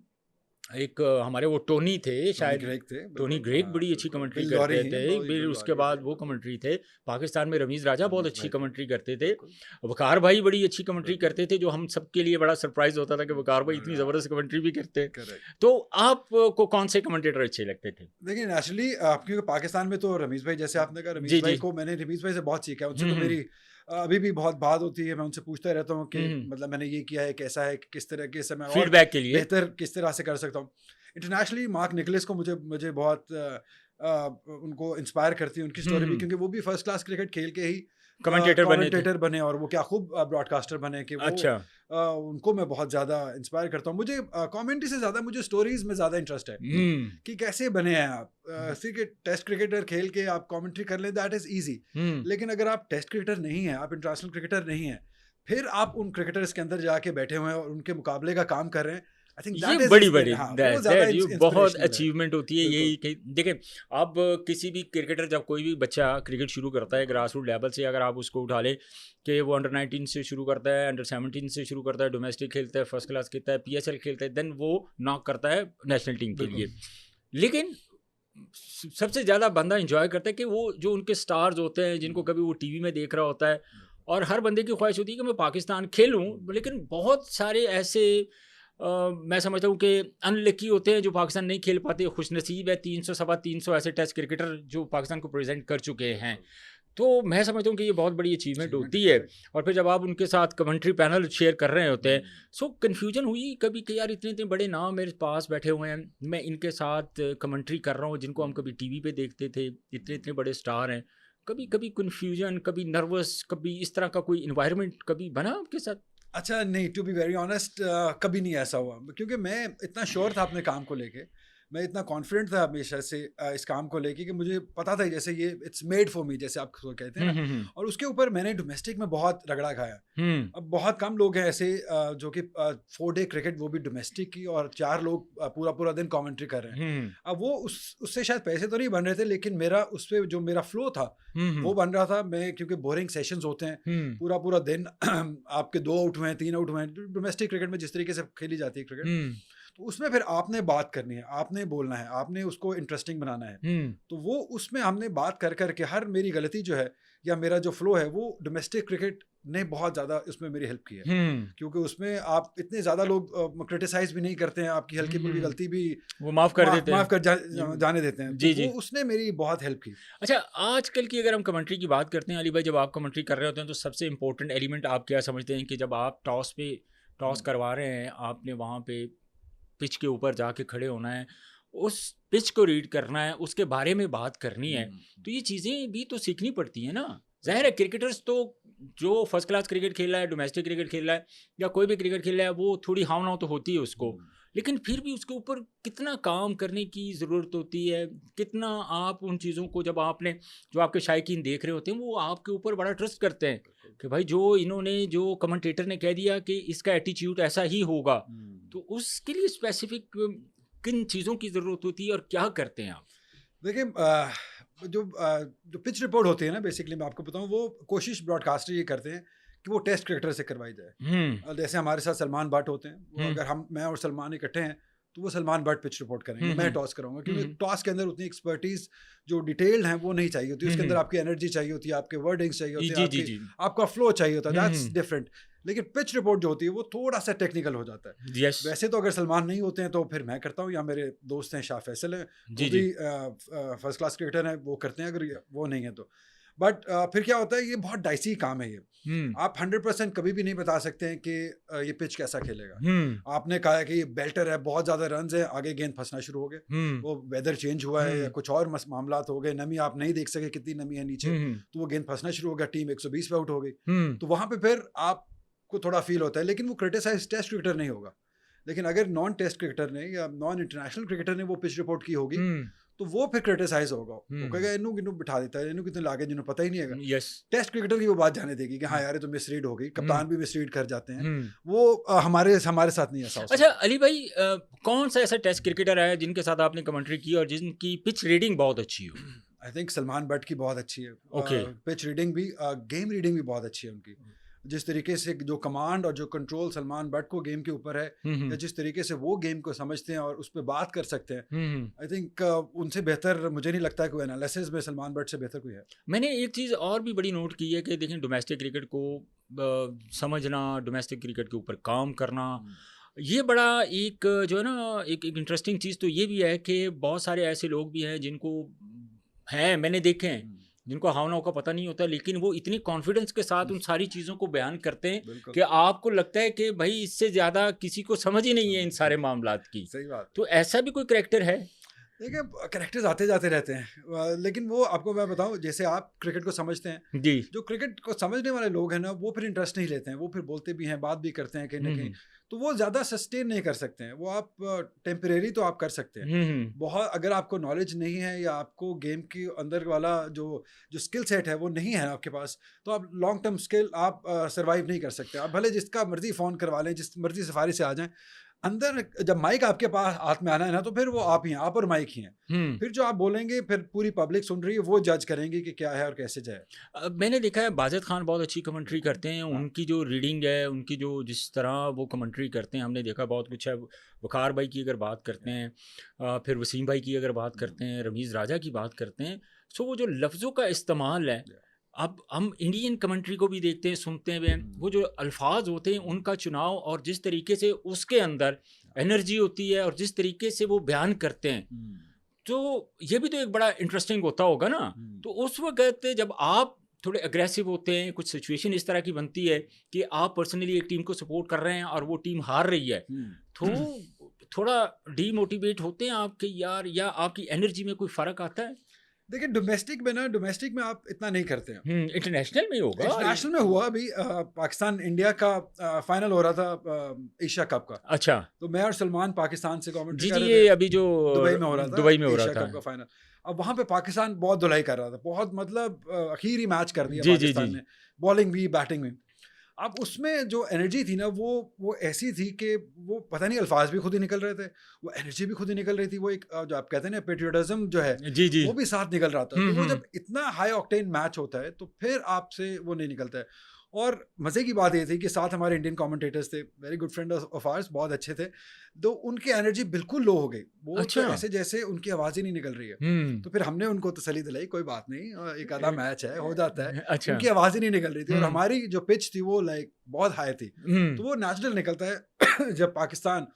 Speaker 1: एक हमारे वो टोनी थे शायद
Speaker 2: ग्रेग थे,
Speaker 1: टोनी
Speaker 2: बिल्कुल,
Speaker 1: ग्रेग
Speaker 2: हाँ,
Speaker 1: बड़ी अच्छी
Speaker 2: बिल्कुल।
Speaker 1: कमेंट्री
Speaker 2: बिल
Speaker 1: करते
Speaker 2: लॉरी
Speaker 1: थे
Speaker 2: हैं,
Speaker 1: फिर
Speaker 2: बिल
Speaker 1: उसके
Speaker 2: लॉरी
Speaker 1: बाद
Speaker 2: थे।
Speaker 1: वो कमेंट्री थे पाकिस्तान में रमीज़ राजा बहुत
Speaker 2: रमीज़
Speaker 1: अच्छी
Speaker 2: भाई,
Speaker 1: कमेंट्री करते थे
Speaker 2: बिल्कुल।
Speaker 1: वकार भाई बड़ी अच्छी कमेंट्री करते थे जो हम सबके लिए बड़ा सरप्राइज होता था कि वकार भाई इतनी
Speaker 2: हाँ,
Speaker 1: ज़बरदस्त कमेंट्री भी करते हैं
Speaker 2: करेक्ट।
Speaker 1: तो आपको कौन से कमेंटेटर अच्छे लगते थे
Speaker 2: देखिए नेचुरली क्योंकि पाकिस्तान में तो रमीज़ भाई, जैसे आपने कहा,
Speaker 1: जी
Speaker 2: रमीज़ भाई
Speaker 1: जी
Speaker 2: को मैंने रमीज़ भाई से बहुत सीखा है। उनसे तो
Speaker 1: हम्म
Speaker 2: मेरी अभी भी बहुत बात होती है। मैं उनसे पूछता रहता हूँ कि
Speaker 1: हम्म
Speaker 2: मतलब मैंने ये किया है, कैसा है, किस तरीके से मैं और
Speaker 1: फीडबैक के लिए
Speaker 2: बेहतर किस तरह से कर सकता हूँ। इंटरनेशनली मार्क निकलेस को मुझे बहुत उनको इंस्पायर करती है उनकी स्टोरी भी, क्योंकि वो भी फर्स्ट क्लास क्रिकेट खेल के ही
Speaker 1: कमेंटेटर बने थे
Speaker 2: कमेंटेटर बने, और वो क्या खूब ब्रॉडकास्टर बने कि वो
Speaker 1: अच्छा
Speaker 2: उनको मैं बहुत ज़्यादा इंस्पायर करता हूँ। मुझे कमेंट्री से ज़्यादा मुझे स्टोरीज में ज़्यादा इंटरेस्ट है कि कैसे बने हैं आप। टेस्ट क्रिकेटर खेल के आप कमेंट्री कर लें, दैट इज़ ईजी। लेकिन अगर आप टेस्ट क्रिकेटर नहीं हैं, आप इंटरनेशनल क्रिकेटर नहीं हैं, फिर आप उन क्रिकेटर्स के अंदर जाके बैठे हुए हैं और उनके मुकाबले का काम कर रहे हैं, आई थिंक
Speaker 1: ये बड़ी बड़ी
Speaker 2: वो ज़्यादा
Speaker 1: ये बहुत
Speaker 2: इंस्पिरेशनल है।
Speaker 1: अचीवमेंट होती है यही कि देखें, अब किसी भी क्रिकेटर, जब कोई भी बच्चा क्रिकेट शुरू करता है ग्रास रूट लेवल से, अगर आप उसको उठा ले कि वो अंडर 19 से शुरू करता है, अंडर 17 से शुरू करता है, डोमेस्टिक खेलता है, फर्स्ट क्लास खेलता है, PSL खेलता है, देन वो नॉक करता है नेशनल टीम के लिए। लेकिन सबसे ज़्यादा बंदा इंजॉय करता है कि वो जो उनके स्टार्स होते हैं, जिनको कभी वो टीवी में देख रहा होता है, और हर बंदे की ख्वाहिश होती है कि मैं पाकिस्तान खेलूं, लेकिन बहुत सारे ऐसे मैं समझता हूँ कि अनलकी होते हैं जो पाकिस्तान नहीं खेल पाते। खुशनसीब है 300 सवा 300 ऐसे टेस्ट क्रिकेटर जो पाकिस्तान को प्रेजेंट कर चुके हैं। तो मैं समझता हूँ कि ये बहुत बड़ी अचीवमेंट होती है। और फिर जब आप उनके साथ कमेंट्री पैनल शेयर कर रहे होते हैं, सो कन्फ्यूजन हुई कभी कि यार इतने इतने बड़े नाम मेरे पास बैठे हुए हैं, मैं इनके साथ कमेंट्री कर रहा हूँ जिनको हम कभी टीवी पे देखते थे, इतने इतने बड़े स्टार हैं। कभी कभी कन्फ्यूजन, कभी नर्वस, कभी इस तरह का कोई इन्वायरमेंट कभी बना आपके साथ?
Speaker 2: अच्छा नहीं, टू बी वेरी ऑनेस्ट कभी नहीं ऐसा हुआ, क्योंकि मैं इतना श्योर था अपने काम को लेके, मैं इतना कॉन्फिडेंट था हमेशा से इस काम को लेके कि मुझे पता था जैसे ये इट्स मेड फॉर मी, जैसे आप कहते हैं ना। और उसके ऊपर मैंने डोमेस्टिक में बहुत रगड़ा खाया। अब बहुत कम लोग हैं ऐसे जो कि 4 डे क्रिकेट, वो भी डोमेस्टिक की, और 4 लोग पूरा पूरा दिन कमेंट्री कर रहे हैं। अब वो उससे शायद पैसे तो नहीं बन रहे थे, लेकिन मेरा उस पर जो मेरा फ्लो था वो बन रहा था। मैं क्योंकि बोरिंग सेशंस होते हैं पूरा पूरा दिन आपके 2 आउट हुए हैं, 3 आउट हुए हैं, डोमेस्टिक क्रिकेट में जिस तरीके से खेली जाती है क्रिकेट, तो उसमें फिर आपने बात करनी है, आपने बोलना है, आपने उसको इंटरेस्टिंग बनाना है। तो वो उसमें हमने बात कर करके हर मेरी गलती जो है या मेरा जो फ्लो है, वो डोमेस्टिक क्रिकेट ने बहुत ज़्यादा उसमें मेरी हेल्प की है। क्योंकि उसमें आप इतने ज़्यादा लोग क्रिटिसाइज भी नहीं करते हैं, आपकी हल्की फुल्की गलती भी
Speaker 1: वो माफ़ कर देते हैं,
Speaker 2: माफ़ कर जाने देते हैं।
Speaker 1: जी
Speaker 2: तो
Speaker 1: जी,
Speaker 2: वो उसने मेरी बहुत हेल्प की।
Speaker 1: अच्छा, आजकल की अगर हम कमेंट्री की बात करते हैं, अली भाई, जब आप कमेंट्री कर रहे होते हैं तो सबसे इंपॉर्टेंट एलिमेंट आप क्या समझते हैं कि जब आप टॉस करवा रहे हैं, आपने वहाँ पे पिच के ऊपर जाके खड़े होना है, उस पिच को रीड करना है, उसके बारे में बात करनी है, तो ये चीज़ें भी तो सीखनी पड़ती हैं ना। ज़ाहिर है क्रिकेटर्स तो जो फर्स्ट क्लास क्रिकेट खेल रहा है, डोमेस्टिक क्रिकेट खेल रहा है, या कोई भी क्रिकेट खेल रहा है, वो थोड़ी हाव नाव तो होती है उसको, लेकिन फिर भी उसके ऊपर कितना काम करने की ज़रूरत होती है, कितना आप उन चीज़ों को, जब आपने जो आपके शायकीन देख रहे होते हैं, वो आपके ऊपर बड़ा ट्रस्ट करते हैं कि भाई जो कमेंटेटर ने कह दिया कि इसका एटीट्यूड ऐसा ही होगा, तो उसके लिए स्पेसिफिक किन चीज़ों की ज़रूरत होती है और क्या करते हैं आप?
Speaker 2: देखिए, जो पिच रिपोर्ट होती है ना, बेसिकली मैं आपको बताऊं, वो कोशिश ब्रॉडकास्टर ये करते हैं कि वो टेस्ट क्रिकेटर से करवाई जाए। जैसे हमारे साथ सलमान भट्ट होते हैं, वो अगर मैं और सलमान इकट्ठे हैं तो वो सलमान भट्ट पिच रिपोर्ट करेंगे, मैं टॉस कराऊंगा, क्योंकि टॉस के अंदर उतनी एक्सपर्टीज जो डिटेल्ड है वो नहीं चाहिए होती। उसके अंदर आपकी एनर्जी चाहिए होती है, आपके वर्डिंग्स चाहिए होते हैं, आपका फ्लो चाहिए होता है, दैट्स डिफरेंट। लेकिन पिच रिपोर्ट जो होती है वो थोड़ा सा टेक्निकल हो जाता है।
Speaker 1: yes.
Speaker 2: वैसे तो अगर सलमान नहीं होते हैं तो फिर मैं करता हूँ, या मेरे दोस्त हैं शाह फैसल हैं, वो भी फर्स्ट क्लास क्रिकेटर हैं, वो करते हैं, अगर वो नहीं है तो। बट फिर क्या होता है, ये बहुत डाइसी काम है ये। आप 100% कभी भी नहीं बता सकते हैं कि ये पिच कैसा खेलेगा। आपने कहा कि ये बेल्टर है, बहुत ज़्यादा रन्स है, आगे गेंद फंसना शुरू हो गए, वो वेदर चेंज हुआ है या कुछ और मामला हो गए, नमी आप नहीं देख सके कितनी नमी है नीचे, तो वो गेंद फंसना शुरू हो गया, टीम 120 पे आउट हो गई। तो वहाँ पे फिर आपको थोड़ा फील होता है, लेकिन वो क्रिटिसाइज टेस्ट क्रिकेटर नहीं होगा। लेकिन अगर नॉन टेस्ट क्रिकेटर ने या नॉन इंटरनेशनल क्रिकेटर ने वो पिच रिपोर्ट की होगी, तो वो फिर क्रिटिसाइज होगा। वो कहेगा इन्हू बिठा देता है, इन्हू कितने लागे जिन्हें पता ही नहीं है।
Speaker 1: yes.
Speaker 2: टेस्ट क्रिकेटर की वो बात जाने देगी कि हाँ यार ये तो मिसरीड हो गई, कप्तान भी मिसरीड कर जाते हैं, वो हमारे साथ नहीं ऐसा।
Speaker 1: अच्छा अली भाई, कौन सा ऐसा टेस्ट क्रिकेटर है जिनके साथ आपने कमेंट्री की और जिनकी पिच रीडिंग बहुत अच्छी हो?
Speaker 2: आई थिंक सलमान भट्ट की बहुत अच्छी है। पिच रीडिंग भी, गेम रीडिंग भी बहुत अच्छी है उनकी। जिस तरीके से जो कमांड और जो कंट्रोल सलमान भट्ट को गेम के ऊपर है, या जिस तरीके से वो गेम को समझते हैं और उस पर बात कर सकते हैं, आई थिंक उनसे बेहतर मुझे नहीं लगता है कोई एनालिसिस में सलमान भट्ट से बेहतर कोई है।
Speaker 1: मैंने एक चीज़ और भी बड़ी नोट की है कि देखें, डोमेस्टिक क्रिकेट को समझना, डोमेस्टिक क्रिकेट के ऊपर काम करना, ये बड़ा एक जो है ना, एक इंटरेस्टिंग चीज़ तो ये भी है कि बहुत सारे ऐसे लोग भी हैं जिनको मैंने देखे हैं, जिनको हाव-नाव का पता नहीं होता, लेकिन वो इतनी कॉन्फिडेंस के साथ उन सारी चीज़ों को बयान करते हैं कि आपको लगता है कि भाई इससे ज़्यादा किसी को समझ ही नहीं है इन सारे मामलात की।
Speaker 2: सही बात।
Speaker 1: तो ऐसा भी कोई करैक्टर है?
Speaker 2: देखिए, कैरेक्टर्स आते जाते रहते हैं, लेकिन वो आपको मैं बताऊं, जैसे आप क्रिकेट को समझते हैं
Speaker 1: जी,
Speaker 2: जो क्रिकेट को समझने वाले लोग हैं ना, वो फिर इंटरेस्ट नहीं लेते हैं, वो फिर बोलते भी हैं, बात भी करते हैं कहीं ना कहीं, तो वो ज़्यादा सस्टेन नहीं कर सकते हैं। वो आप टेम्परेरी तो आप कर सकते हैं बहुत, अगर आपको नॉलेज नहीं है या आपको गेम के अंदर वाला जो स्किल सेट है वो नहीं है आपके पास, तो आप लॉन्ग टर्म स्किल आप सर्वाइव नहीं कर सकते। आप भले जिसका मर्जी फ़ोन करवा लें, जिस मर्जी सफारी से आ जाएं, अंदर जब माइक आपके पास हाथ में आना है ना, तो फिर वो आप ही हैं, आप और माइक ही हैं। फिर जो आप बोलेंगे फिर पूरी पब्लिक सुन रही है, वो जज करेंगे कि क्या है और कैसे जाए।
Speaker 1: मैंने देखा है बाजिद खान बहुत अच्छी कमेंट्री करते हैं,
Speaker 2: हाँ।
Speaker 1: उनकी जो रीडिंग है, उनकी जो जिस तरह वो कमेंट्री करते हैं, हमने देखा बहुत कुछ है। वकार भाई की अगर बात करते हैं, फिर वसीम भाई की अगर बात करते हैं, रमीज़ राजा की बात करते हैं, सो वो जो लफ्ज़ों का इस्तेमाल है, अब हम इंडियन कमेंट्री को भी देखते हैं, सुनते हैं, वो जो अल्फाज होते हैं उनका चुनाव और जिस तरीके से उसके अंदर एनर्जी होती है और जिस तरीके से वो बयान करते हैं, तो ये भी तो एक बड़ा इंटरेस्टिंग होता होगा ना। तो उस वक्त जब आप थोड़े अग्रेसिव होते हैं, कुछ सिचुएशन इस तरह की बनती है कि आप पर्सनली एक टीम को सपोर्ट कर रहे हैं और वो टीम हार रही है, तो थोड़ा डीमोटिवेट होते हैं आपके यार, या आपकी एनर्जी में कोई फ़र्क आता है?
Speaker 2: देखिए डोमेस्टिक में आप इतना नहीं करते हैं।
Speaker 1: इंटरनेशनल में होगा।
Speaker 2: इंटरनेशनल में हुआ अभी पाकिस्तान इंडिया का फाइनल हो रहा था एशिया कप का।
Speaker 1: अच्छा।
Speaker 2: तो मैं और सलमान पाकिस्तान से कमेंट्री
Speaker 1: जी
Speaker 2: कर
Speaker 1: जी,
Speaker 2: रहे थे।
Speaker 1: ये अभी जो
Speaker 2: दुबई में हो रहा था,
Speaker 1: दुबई में हो रहा
Speaker 2: एशिया
Speaker 1: था
Speaker 2: कप का फाइनल। अब वहाँ पे पाकिस्तान बहुत धुलाई कर रहा था, बहुत मतलब आखिरी मैच कर दिया
Speaker 1: जी जी
Speaker 2: पाकिस्तान
Speaker 1: जी।
Speaker 2: ने, बॉलिंग भी बैटिंग में। अब उसमें जो एनर्जी थी ना, वो ऐसी थी कि वो पता नहीं, अल्फाज भी खुद ही निकल रहे थे, वो एनर्जी भी खुद ही निकल रही थी, वो एक जो आप कहते हैं ना पेट्रियोटिज्म जो है,
Speaker 1: जी जी।
Speaker 2: वो भी साथ निकल रहा था। तो वो जब इतना हाई ऑक्टेन मैच होता है तो फिर आपसे वो नहीं निकलता है। और मज़े की बात ये थी कि साथ हमारे इंडियन कमेंटेटर्स थे, very good friend of hours, बहुत अच्छे थे। तो उनकी एनर्जी बिल्कुल लो हो गई, वो
Speaker 1: अच्छा।
Speaker 2: तो ऐसे जैसे उनकी आवाज़ ही नहीं निकल रही है। तो फिर हमने उनको तसल्ली दिलाई, कोई बात नहीं, एक आधा मैच है, हो जाता है।
Speaker 1: अच्छा।
Speaker 2: उनकी आवाज़ ही नहीं निकल रही थी और हमारी जो पिच थी वो लाइक बहुत हाई थी। तो वो नेचुरल निकलता है जब पाकिस्तान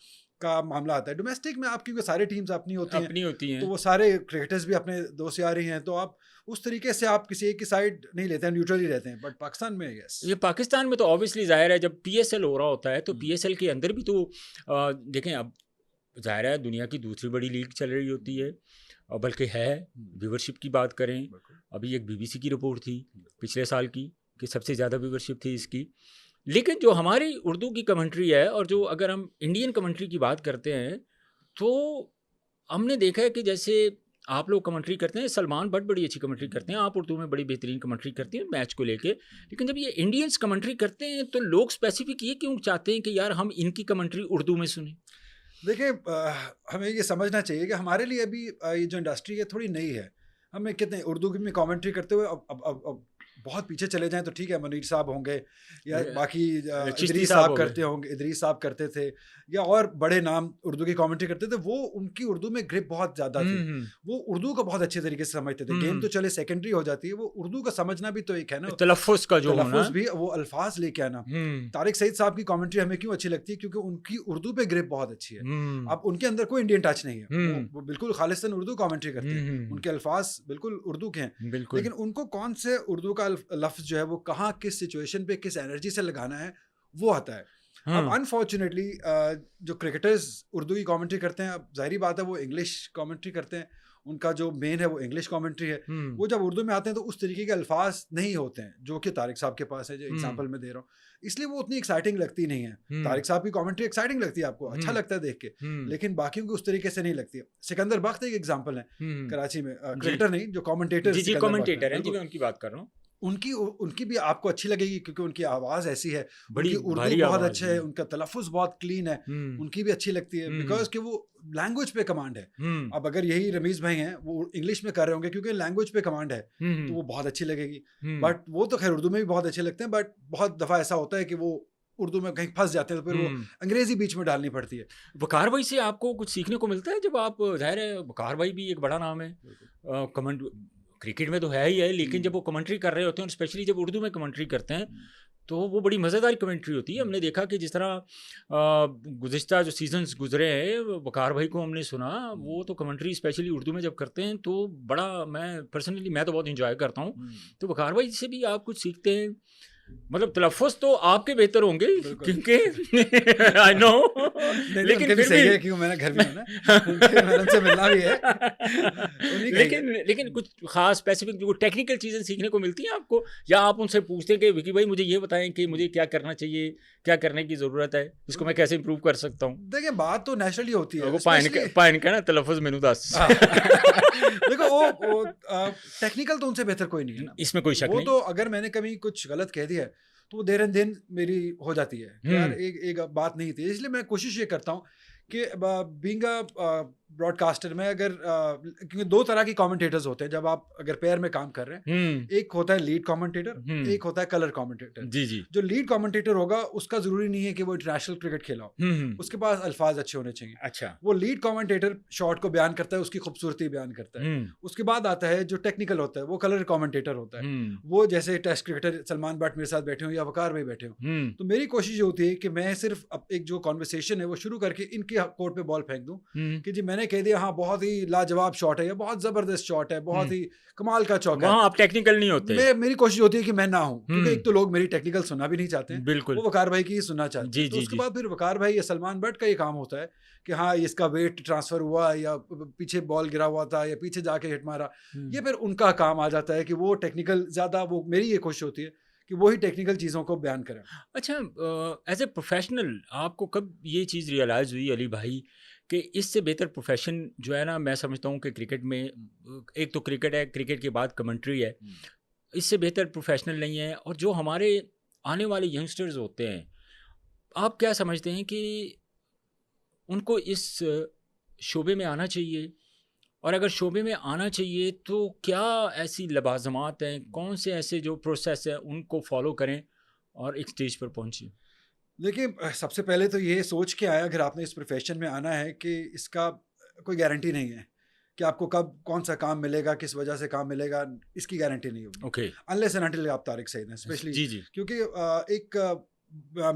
Speaker 2: का मामला आता है। डोमेस्टिक में आप, क्योंकि सारी टीम्स अपनी होती हैं, तो वो सारे क्रिकेटर्स भी अपने दोस्त यारी हैं, तो आप उस तरीके से आप किसी एक की साइड नहीं लेते हैं, न्यूट्रल ही रहते हैं। बट पाकिस्तान में यस,
Speaker 1: ये पाकिस्तान में तो ऑब्वियसली जाहिर है, जब पीएसएल हो रहा होता है तो पीएसएल के अंदर भी तो देखें, अब जाहिर है दुनिया की दूसरी बड़ी लीग चल रही होती है, और बल्कि है, व्यूवरशिप की बात करें, अभी एक बीबीसी की रिपोर्ट थी पिछले साल की कि सबसे ज़्यादा व्यूवरशिप थी इसकी। लेकिन जो हमारी उर्दू की कमेंट्री है, और जो अगर हम इंडियन कमेंट्री की बात करते हैं, तो हमने देखा है कि जैसे आप लोग कमेंट्री करते हैं, सलमान भट्ट बड़ी अच्छी कमेंट्री करते हैं, आप उर्दू में बड़ी बेहतरीन कमेंट्री करती हैं मैच को लेके, लेकिन जब ये इंडियंस कमेंट्री करते हैं तो लोग स्पेसिफिक ये क्यों चाहते हैं कि यार हम इनकी कमेंट्री उर्दू में सुने?
Speaker 2: देखिए हमें ये समझना चाहिए कि हमारे लिए अभी ये जो इंडस्ट्री है थोड़ी नई है। हमें कितने उर्दू की में कमेंट्री करते हुए अब बहुत पीछे चले जाएं तो ठीक है, मुनीर साहब होंगे या बाकी इदरीस साहब करते होंगे, इदरीस साहब करते थे, या और बड़े नाम उर्दू की कमेंट्री करते थे। वो उनकी उर्दू में ग्रिप बहुत ज़्यादा थी, वो उर्दू को बहुत अच्छे तरीके से समझते थे। गेम तो चले सेकेंडरी हो जाती है, वो उर्दू का समझना भी तो एक है ना,
Speaker 1: तलफ़्फ़ुज़ का जो
Speaker 2: तलफ़्फ़ुज़ भी, वो अल्फाज लेके आना। तारिक सईद साहब की कमेंट्री हमें क्यों अच्छी लगती है? क्योंकि उनकी उर्दू पे ग्रिप बहुत अच्छी है। अब उनके अंदर कोई इंडियन टच नहीं है, वो बिल्कुल खालिस्तान उर्दू कमेंट्री करते हैं, उनके अल्फाज बिल्कुल उर्दू के हैं, लेकिन उनको कौन से उर्दू का लफ्ज़ जो है वो कहाँ, किस सिचुएशन पे, किस एनर्जी से लगाना है, वो आता है। अब अनफॉर्चुनेटली जो क्रिकेटर्स उर्दू की कमेंट्री करते हैं, अब जाहिर बात है वो इंग्लिश कमेंट्री करते हैं, उनका जो मेन है वो इंग्लिश कमेंट्री है। वो जब उर्दू में आते हैं तो उस तरीके के अल्फाज नहीं होते हैं जो कि तारिक साहब के पास है, जो एग्जांपल मैं दे रहा हूँ, इसलिए वो उतनी एक्साइटिंग लगती नहीं है। तारिक साहब की कमेंट्री एक्साइटिंग लगती है, आपको अच्छा लगता है देख के, लेकिन बाकियों की उस तरीके से नहीं लगती है। सिकंदर बख्त एक एग्जांपल है कराची में, क्रिकेटर नहीं, जो कमेंटेटर
Speaker 1: जी कमेंटेटर हैं, जी मैं उनकी बात कर रहा हूँ।
Speaker 2: उनकी भी आपको अच्छी लगेगी क्योंकि उनकी आवाज़ ऐसी है,
Speaker 1: बड़ी
Speaker 2: उनकी उर्दू बहुत अच्छा है, उनका तलफ़्फ़ुज़ बहुत क्लीन है, उनकी भी अच्छी लगती है बिकॉज कि वो लैंग्वेज पे कमांड है। अब अगर यही रमीज़ भाई हैं, वो इंग्लिश में कर रहे होंगे क्योंकि लैंग्वेज पे कमांड है, तो वो बहुत अच्छी लगेगी। बट वो तो खैर उर्दू में भी बहुत अच्छे लगते हैं, बट बहुत दफ़ा ऐसा होता है कि वो उर्दू में कहीं फंस जाते हैं तो फिर वो अंग्रेजी बीच में डालनी पड़ती है।
Speaker 1: वकार भाई से आपको कुछ सीखने को मिलता है जब आप, जाहिर है वकार भाई भी एक बड़ा नाम है कमेंट क्रिकेट में तो है ही है, लेकिन जब वो कमेंट्री कर रहे होते हैं और स्पेशली जब उर्दू में कमेंट्री करते हैं तो वो बड़ी मज़ेदार कमेंट्री होती है। हमने देखा कि जिस तरह गुज़िश्ता जो सीजन्स गुजरे हैं, वकार भाई को हमने सुना, वो तो कमेंट्री स्पेशली उर्दू में जब करते हैं तो बड़ा, मैं पर्सनली मैं तो बहुत इंजॉय करता हूँ। तो वकार भाई से भी आप कुछ सीखते हैं? मतलब तलफ़्फ़ुज़ तो आपके बेहतर होंगे क्योंकि आई नो,
Speaker 2: लेकिन फिर भी सही है क्योंकि मैंने घर में है ना, मैंने उनसे मिलना भी है।
Speaker 1: लेकिन कुछ खास स्पेसिफिक जो टेक्निकल चीज़ें सीखने को मिलती हैं आपको, या आप उनसे पूछते हैं कि विकी भाई मुझे ये बताएं कि मुझे क्या करना चाहिए, क्या करने की ज़रूरत है, इसको मैं कैसे इंप्रूव कर सकता हूँ?
Speaker 2: देखिए बात तो नेचुरली होती है,
Speaker 1: वो पाइन का ना तलफ़्फ़ुज़ मैनू दस।
Speaker 2: देखो वो टेक्निकल तो उनसे बेहतर कोई नहीं है ना,
Speaker 1: इसमें कोई शक नहीं।
Speaker 2: वो तो अगर मैंने कभी कुछ गलत कह दिया है तो वो देर एंड दिन मेरी हो जाती है कि यार एक बात नहीं थी। इसलिए मैं कोशिश ये करता हूँ कि बीइंग अ ब्रॉडकास्टर में अगर क्योंकि दो तरह की कमेंटेटर्स होते हैं जब आप अगर पेयर में काम कर रहे हैं। एक होता है लीड कमेंटेटर, एक होता है कलर कमेंटेटर।
Speaker 1: जी जी।
Speaker 2: जो लीड कमेंटेटर होगा उसका जरूरी नहीं है कि वो इंटरनेशनल क्रिकेट खेला हो, उसके पास अल्फाज अच्छे होने चाहिए।
Speaker 1: अच्छा।
Speaker 2: वो लीड कमेंटेटर शॉट को बयान करता है, उसकी खूबसूरती बयान करता है। उसके बाद आता है जो टेक्निकल होता है, वो कलर कमेंटेटर होता है। वो जैसे टेस्ट क्रिकेटर सलमान बट मेरे साथ बैठे हो या वकार भाई बैठे हो, तो मेरी कोशिश ये होती है कि मैं सिर्फ एक जो कॉन्वर्सेशन है वो शुरू करके इनके कोर्ट पे बॉल फेंक दूं कि जी मैंने कह दिया हाँ बहुत ही लाजवाब शॉट है या बहुत जबरदस्त शॉट है, बहुत ही कमाल का चौका है।
Speaker 1: वहाँ आप टेक्निकल नहीं होते।
Speaker 2: मेरी कोशिश होती है कि मैं ना हूं, क्योंकि एक तो लोग मेरी टेक्निकल सुनना भी नहीं चाहते हैं,
Speaker 1: बिल्कुल,
Speaker 2: वो वकार भाई की ही सुनना चाहते हैं। तो उसके बाद फिर वकार भाई या सलमान बट का ये काम होता है कि हाँ इसका वेट ट्रांसफर हुआ या पीछे बॉल गिरा हुआ था या पीछे जाके हिट मारा, ये फिर उनका काम आ जाता है कि वो टेक्निकल ज्यादा, वो मेरी ये कोशिश होती है कि वही टेक्निकल चीज़ों को बयान करें।
Speaker 1: अच्छा, एज ए प्रोफेशनल आपको कब ये चीज़ रियलाइज़ हुई अली भाई कि इससे बेहतर प्रोफेशन जो है ना, मैं समझता हूँ कि क्रिकेट में एक तो क्रिकेट है, क्रिकेट के बाद कमेंट्री है, इससे बेहतर प्रोफेशनल नहीं है। और जो हमारे आने वाले यंगस्टर्स होते हैं, आप क्या समझते हैं कि उनको इस शोबे में आना चाहिए? और अगर शोबे में आना चाहिए तो क्या ऐसी लवाज़मात हैं, कौन से ऐसे जो प्रोसेस है उनको फॉलो करें और एक स्टेज पर पहुँचें?
Speaker 2: देखिए सबसे पहले तो ये सोच के आया अगर आपने इस प्रोफेशन में आना है कि इसका कोई गारंटी नहीं है कि आपको कब कौन सा काम मिलेगा, किस वजह से काम मिलेगा, इसकी गारंटी नहीं होगी।
Speaker 1: ओके।
Speaker 2: अनलेस एंड अनटिल आप तारिक सईद हैं स्पेशली।
Speaker 1: जी जी।
Speaker 2: क्योंकि एक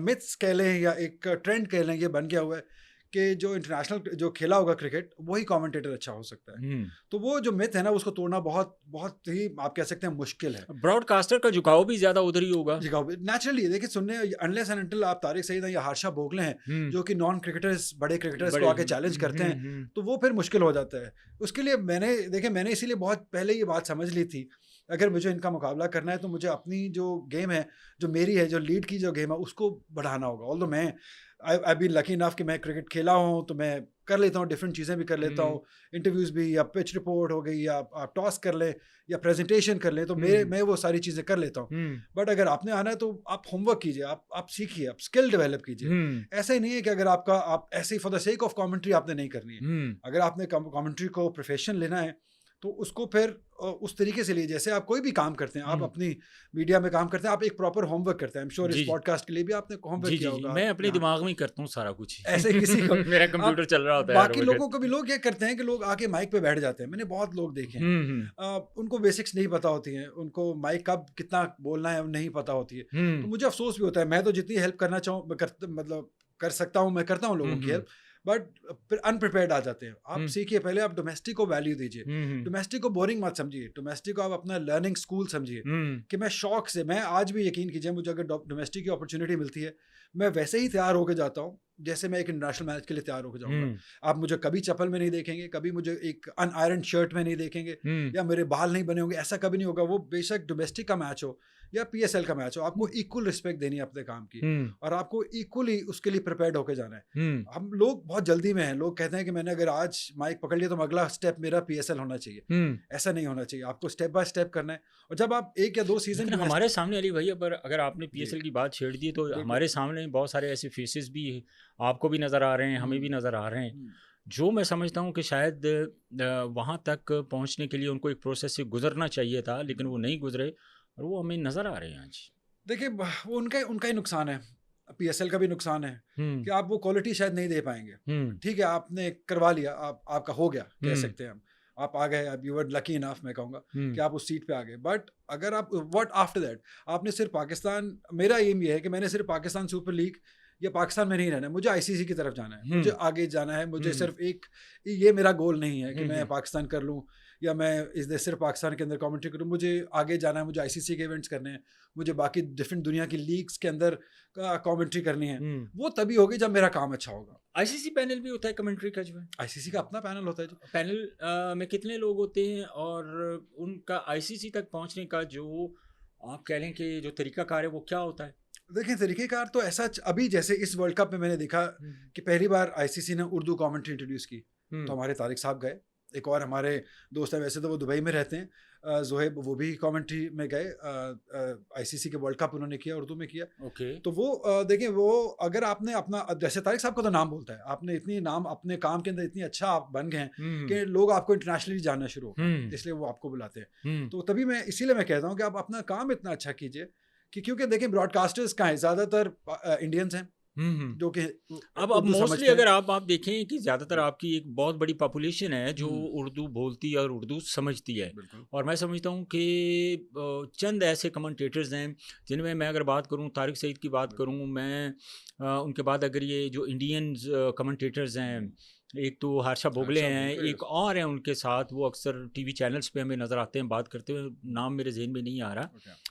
Speaker 2: मिथ्स कह लें या एक ट्रेंड कह लें, ये बन गया हुआ है कि जो इंटरनेशनल जो खेला होगा क्रिकेट वही कमेंटेटर अच्छा हो सकता है। तो वो जो मिथ है ना उसको तोड़ना बहुत बहुत ही आप कह सकते हैं मुश्किल है।
Speaker 1: ब्रॉडकास्टर का झुकाव भी ज्यादा उधर ही होगा।
Speaker 2: नेचुरली देखिए सुनने अनलेस एंड अनटिल आप तारिक सईद हैं या हर्षा भोगले हैं जो कि नॉन क्रिकेटर्स बड़े क्रिकेटर्स को आके चैलेंज करते हैं, तो वो फिर मुश्किल हो जाता है। उसके लिए मैंने इसीलिए बहुत पहले ये बात समझ ली थी, अगर मुझे इनका मुकाबला करना है तो मुझे अपनी जो गेम है, जो मेरी है, जो लीड की जो गेम है उसको बढ़ाना होगा। ऑल्दो मैं आई बीन लकी इनफ कि मैं क्रिकेट खेला हूँ तो मैं कर लेता हूँ, डिफरेंट चीज़ें भी कर लेता हूँ, इंटरव्यूज़ भी, या पिच रिपोर्ट हो गई, या आप टॉस कर लें या प्रेजेंटेशन कर लें, तो मैं वो सारी चीज़ें कर लेता हूँ। बट अगर आपने आना है तो आप होमवर्क कीजिए, आप सीखिए, आप स्किल डेवलप कीजिए। ऐसा ही नहीं है कि अगर आप ऐसे ही for the sake of commentary आपने नहीं करनी है। अगर आपने कमेंट्री को प्रोफेशन लेना है तो उसको फिर उस तरीके से लिए जैसे आप कोई भी काम करते हैं, आप अपनी मीडिया में काम करते हैं, आप एक प्रॉपर होमवर्क करते हैं। आई एम श्योर इस पॉडकास्ट के लिए भी आपने होमवर्क किया होगा।
Speaker 1: मैं अपने दिमाग में करता हूँ सारा कुछ
Speaker 2: ऐसे किसी को
Speaker 1: मेरा कंप्यूटर चल रहा होता है।
Speaker 2: बाकी लोगों को भी लोग क्या करते हैं कि लोग आके माइक पे बैठ जाते हैं। मैंने बहुत लोग देखे हैं, उनको बेसिक्स नहीं पता होती हैं, उनको माइक कब कितना बोलना है नहीं पता होती है। तो मुझे अफसोस भी होता है। मैं तो जितनी हेल्प करना चाहूँ मतलब कर सकता हूँ, मैं करता हूँ लोगों की हेल्प, बट फिर अनप्रिपेयर्ड आ जाते हैं। आप सीखिए, पहले आप डोमेस्टिक को वैल्यू दीजिए, डोमेस्टिक को बोरिंग मत समझिए, डोमेस्टिक को आप अपना लर्निंग स्कूल समझिए। कि मैं शौक से, मैं आज भी यकीन कीजिए मुझे अगर डोमेस्टिक की अपॉर्चुनिटी मिलती है, मैं वैसे ही तैयार होकर जाता हूँ जैसे मैं एक इंटरनेशनल मैच के लिए तैयार होकर जाऊंगा। आप मुझे कभी चप्पल में नहीं देखेंगे, कभी मुझे एक अनआयरन शर्ट में नहीं देखेंगे, या मेरे बाल नहीं बने होंगे, ऐसा कभी नहीं होगा। वो बेशक डोमेस्टिक का मैच हो या PSL का मैच हो, आपको इक्वल रिस्पेक्ट देनी है अपने काम की, और आपको इक्वली उसके लिए प्रिपेयर्ड होकर जाना है। हम लोग बहुत जल्दी में हैं, लोग कहते हैं कि मैंने अगर आज माइक पकड़ लिया तो अगला स्टेप मेरा PSL होना चाहिए। ऐसा नहीं होना चाहिए, आपको स्टेप बाय स्टेप करना है। और जब आप 1 या 2 सीजन
Speaker 1: हमारे सामने अली भैया, पर अगर आपने PSL की बात छेड़ दी तो हमारे सामने बहुत सारे ऐसे फेसेस भी आपको भी नज़र आ रहे हैं, हमें भी नज़र आ रहे हैं, जो मैं समझता हूँ कि शायद वहाँ तक पहुँचने के लिए उनको एक प्रोसेस से गुजरना चाहिए था, लेकिन वो नहीं गुजरे और वो हमें नज़र आ रहे हैं आज।
Speaker 2: देखिए वो उनका ही नुकसान है, PSL का भी नुकसान है कि आप वो क्वालिटी शायद नहीं दे पाएंगे। ठीक है, आपने करवा लिया, आपका हो गया, कह सकते हैं हम, आप आ गए, अब यू वर लकी इनफ, मैं कहूँगा कि आप उस सीट पे आ गए। बट अगर आप व्हाट आफ्टर दैट, आपने सिर्फ पाकिस्तान, मेरा एम ये है कि मैंने सिर्फ पाकिस्तान सुपर लीग या पाकिस्तान में नहीं रहना है, मुझे ICC की तरफ जाना है, मुझे आगे जाना है। मुझे सिर्फ ये मेरा गोल नहीं है कि मैं पाकिस्तान कर लूँ या मैं सिर्फ पाकिस्तान के अंदर कमेंट्री करूँ। मुझे आगे जाना है, मुझे ICC के इवेंट्स करने हैं, मुझे बाकी डिफरेंट दुनिया की लीग्स के अंदर कमेंट्री करनी है। वो तभी होगी जब मेरा काम अच्छा होगा।
Speaker 1: ICC पैनल भी होता है कमेंट्री का? जो है
Speaker 2: ICC का अपना पैनल होता है। जो
Speaker 1: पैनल में कितने लोग होते हैं और उनका ICC तक पहुँचने का जो आप कह लें कि जो तरीकाकार है वो क्या होता है?
Speaker 2: देखिए तरीक़ेकार तो ऐसा, अभी जैसे इस वर्ल्ड कप में मैंने देखा कि पहली बार ICC ने उर्दू कमेंट्री इंट्रोड्यूस की, तो हमारे तारिक साहब गए, एक और हमारे दोस्त हैं, वैसे तो वो दुबई में रहते हैं, ज़ोहेब, वो भी कमेंट्री में गए, आईसीसी के वर्ल्ड कप उन्होंने किया, उर्दू में किया।
Speaker 1: ओके।
Speaker 2: तो वो देखिए, वो अगर आपने अपना, जैसे तारिक साहब का तो नाम बोलता है, आपने इतनी नाम अपने काम के अंदर इतनी अच्छा आप बन गए हैं कि लोग आपको इंटरनेशनली जानना शुरू हो गए, इसलिए वो आपको बुलाते हैं। तो तभी मैं इसीलिए मैं कहता हूँ कि आप अपना काम इतना अच्छा कीजिए कि, क्योंकि देखिए ब्रॉडकास्टर्स कहाँ हैं, ज़्यादातर इंडियंस हैं जो कि
Speaker 1: अब
Speaker 2: उर्दू
Speaker 1: मोस्टली
Speaker 2: समझते हैं।
Speaker 1: अगर आप देखें कि ज़्यादातर आपकी एक बहुत बड़ी पॉपुलेशन है जो उर्दू बोलती है और उर्दू समझती है,
Speaker 2: बिल्कुल।
Speaker 1: और मैं समझता हूँ कि चंद ऐसे कमेंटेटर्स हैं जिनमें मैं अगर बात करूँ, तारिक सईद की बात करूँ मैं, उनके बाद अगर ये जो इंडियन कमेंटेटर्स हैं, एक तो हर्षा भोगले हैं, एक और हैं उनके साथ, वो अक्सर टीवी चैनल्स पे हमें नज़र आते हैं बात करते हुए, नाम मेरे जहन में नहीं आ रहा,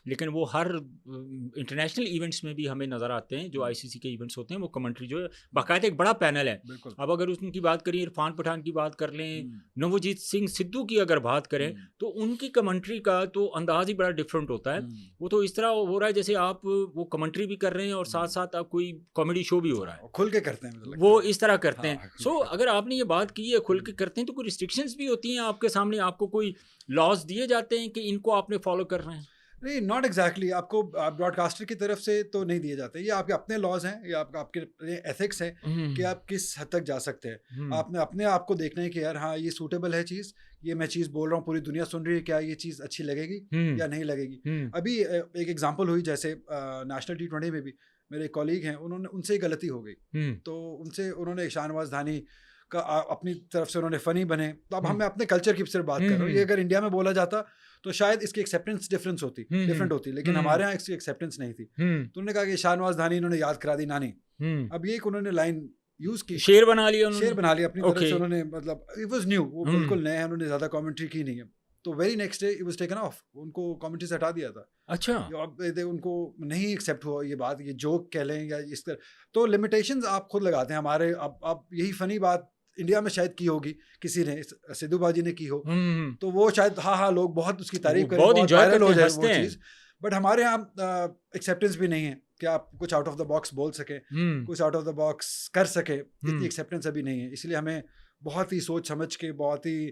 Speaker 1: लेकिन वो हर इंटरनेशनल इवेंट्स में भी हमें नज़र आते हैं, जो आईसीसी के इवेंट्स होते हैं, वो कमेंट्री जो है बाकायदा एक बड़ा पैनल है। अब अगर उनकी बात करें, इरफान पठान की बात कर लें, नवजीत सिंह सिद्धू की अगर बात करें, तो उनकी कमेंट्री का तो अंदाज ही बड़ा डिफरेंट होता है। वो तो इस तरह हो रहा है जैसे आप वो कमेंट्री भी कर रहे हैं और साथ साथ आप कोई कॉमेडी शो भी हो रहा है,
Speaker 2: खुल के करते हैं,
Speaker 1: वो इस तरह करते हैं। सो अगर आपने ये बात की है खुल के करते हैं, तो कोई रिस्ट्रिक्शंस भी होती हैं आपके सामने, आपको कोई लॉज दिए जाते हैं कि इनको आपने फॉलो कर रहे हैं?
Speaker 2: नहीं, नॉट एग्जैक्टली, आपको ब्रॉडकास्टर की तरफ से तो नहीं दिए जाते, ये आपके अपने लॉज हैं, ये आपके एथिक्स हैं कि आप किस हद तक जा सकते हैं। आपने अपने आप को देखना है कि यार हाँ, ये सूटेबल है चीज़, ये मैं चीज़ बोल रहा हूँ, पूरी दुनिया सुन रही है, क्या ये चीज़ अच्छी लगेगी या नहीं लगेगी। अभी एक एग्जाम्पल हुई, जैसे नेशनल T20 में भी मेरे कॉलीग हैं, उनसे ही गलती हो गई, तो उन्होंने शाहनवाज धानी का अपनी तरफ से उन्होंने फ़नी बने, तो अब मैं अपने कल्चर की सिर्फ बात कर रहा हूँ, ये अगर इंडिया में बोला जाता तो शायद इसकी एक्सेप्टेंस डिफरेंट होती, लेकिन हमारे यहाँ इसकी एक्सेप्टेंस नहीं थी। तो उन्होंने कहा कि शाहनवाज धानी इन्होंने याद करा दी नानी, अब ये उन्होंने लाइन यूज की,
Speaker 1: शेर बना लिया
Speaker 2: अपनी तरफ से उन्होंने, मतलब इट वाज न्यू, वो बिल्कुल नए हैं, उन्होंने ज्यादा कमेंट्री की नहीं है। तो very next day it was taken of, उनको कमेंट्री से हटा दिया था।
Speaker 1: अच्छा,
Speaker 2: अब उनको नहीं एक्सेप्ट हुआ ये बात, ये जोक कह लें या इस तरह, तो लिमिटेशंस आप खुद लगाते हैं हमारे। अब यही फनी बात इंडिया में शायद की होगी किसी ने, सिद्धू बाजी ने की हो, तो वो शायद हाँ लोग बहुत उसकी तारीफ करें, बहुत वायरल हो जाए वो चीज़, बट हमारे यहाँ एक्सेप्टेंस भी नहीं है कि आप कुछ आउट ऑफ द बॉक्स बोल सके, कुछ आउट ऑफ द बॉक्स कर सके, इतनी एक्सेप्टेंस अभी नहीं है। इसलिए हमें बहुत ही सोच समझ के, बहुत ही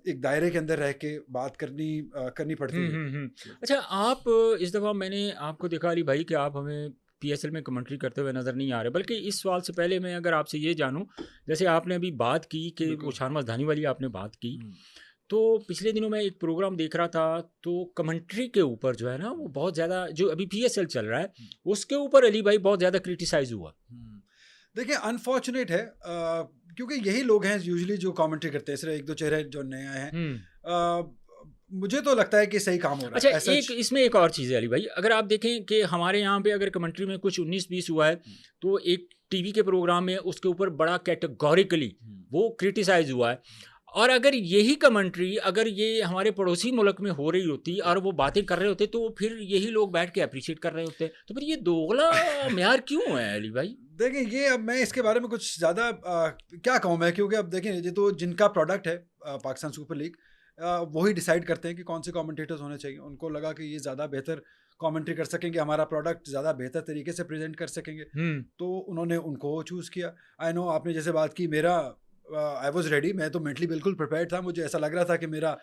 Speaker 2: एक दायरे के अंदर रह के बात करनी पड़ती है।
Speaker 1: अच्छा, आप इस दफ़ा मैंने आपको देखा अली भाई कि आप हमें PSL में कमेंट्री करते हुए नज़र नहीं आ रहे, बल्कि इस सवाल से पहले मैं अगर आपसे ये जानूं, जैसे आपने अभी बात की कि वो शाहनवाज धानी वाली आपने बात की, तो पिछले दिनों मैं एक प्रोग्राम देख रहा था, तो कमेंट्री के ऊपर जो है ना, वो बहुत ज़्यादा, जो अभी PSL चल रहा है उसके ऊपर अली भाई बहुत ज़्यादा क्रिटिसाइज हुआ।
Speaker 2: देखिए अनफॉर्चुनेट है, क्योंकि यही लोग हैं यूजुअली जो कमेंट्री करते हैं, सिर्फ एक दो चेहरे जो नए आए हैं। मुझे तो लगता है कि सही काम हो रहा है।
Speaker 1: अच्छा, इसमें एक और चीज़ है अली भाई, अगर आप देखें कि हमारे यहाँ पे अगर कमेंट्री में कुछ 19-20 हुआ है, तो एक टीवी के प्रोग्राम में उसके ऊपर बड़ा कैटेगोरिकली वो क्रिटिसाइज हुआ है, और अगर यही कमेंट्री अगर ये हमारे पड़ोसी मुल्क में हो रही होती और वो बातें कर रहे होते, तो फिर यही लोग बैठ के अप्रिशिएट कर रहे होते, तो फिर ये दोगला म्यार क्यों है अली भाई?
Speaker 2: देखिए, ये अब मैं इसके बारे में कुछ ज़्यादा क्या कहूँ मैं, क्योंकि अब देखें, ये तो जिनका प्रोडक्ट है पाकिस्तान सुपर लीग, वही डिसाइड करते हैं कि कौन से कमेंटेटर्स होने चाहिए। उनको लगा कि ये ज़्यादा बेहतर कमेंट्री कर सकेंगे, हमारा प्रोडक्ट ज़्यादा बेहतर तरीके से प्रेजेंट कर सकेंगे, तो उन्होंने उनको चूज़ किया। आई नो, आपने जैसे बात की, मेरा आई वॉज रेडी, मैं तो मेंटली बिल्कुल प्रिपेयर्ड था, मुझे ऐसा लग रहा था कि मेरा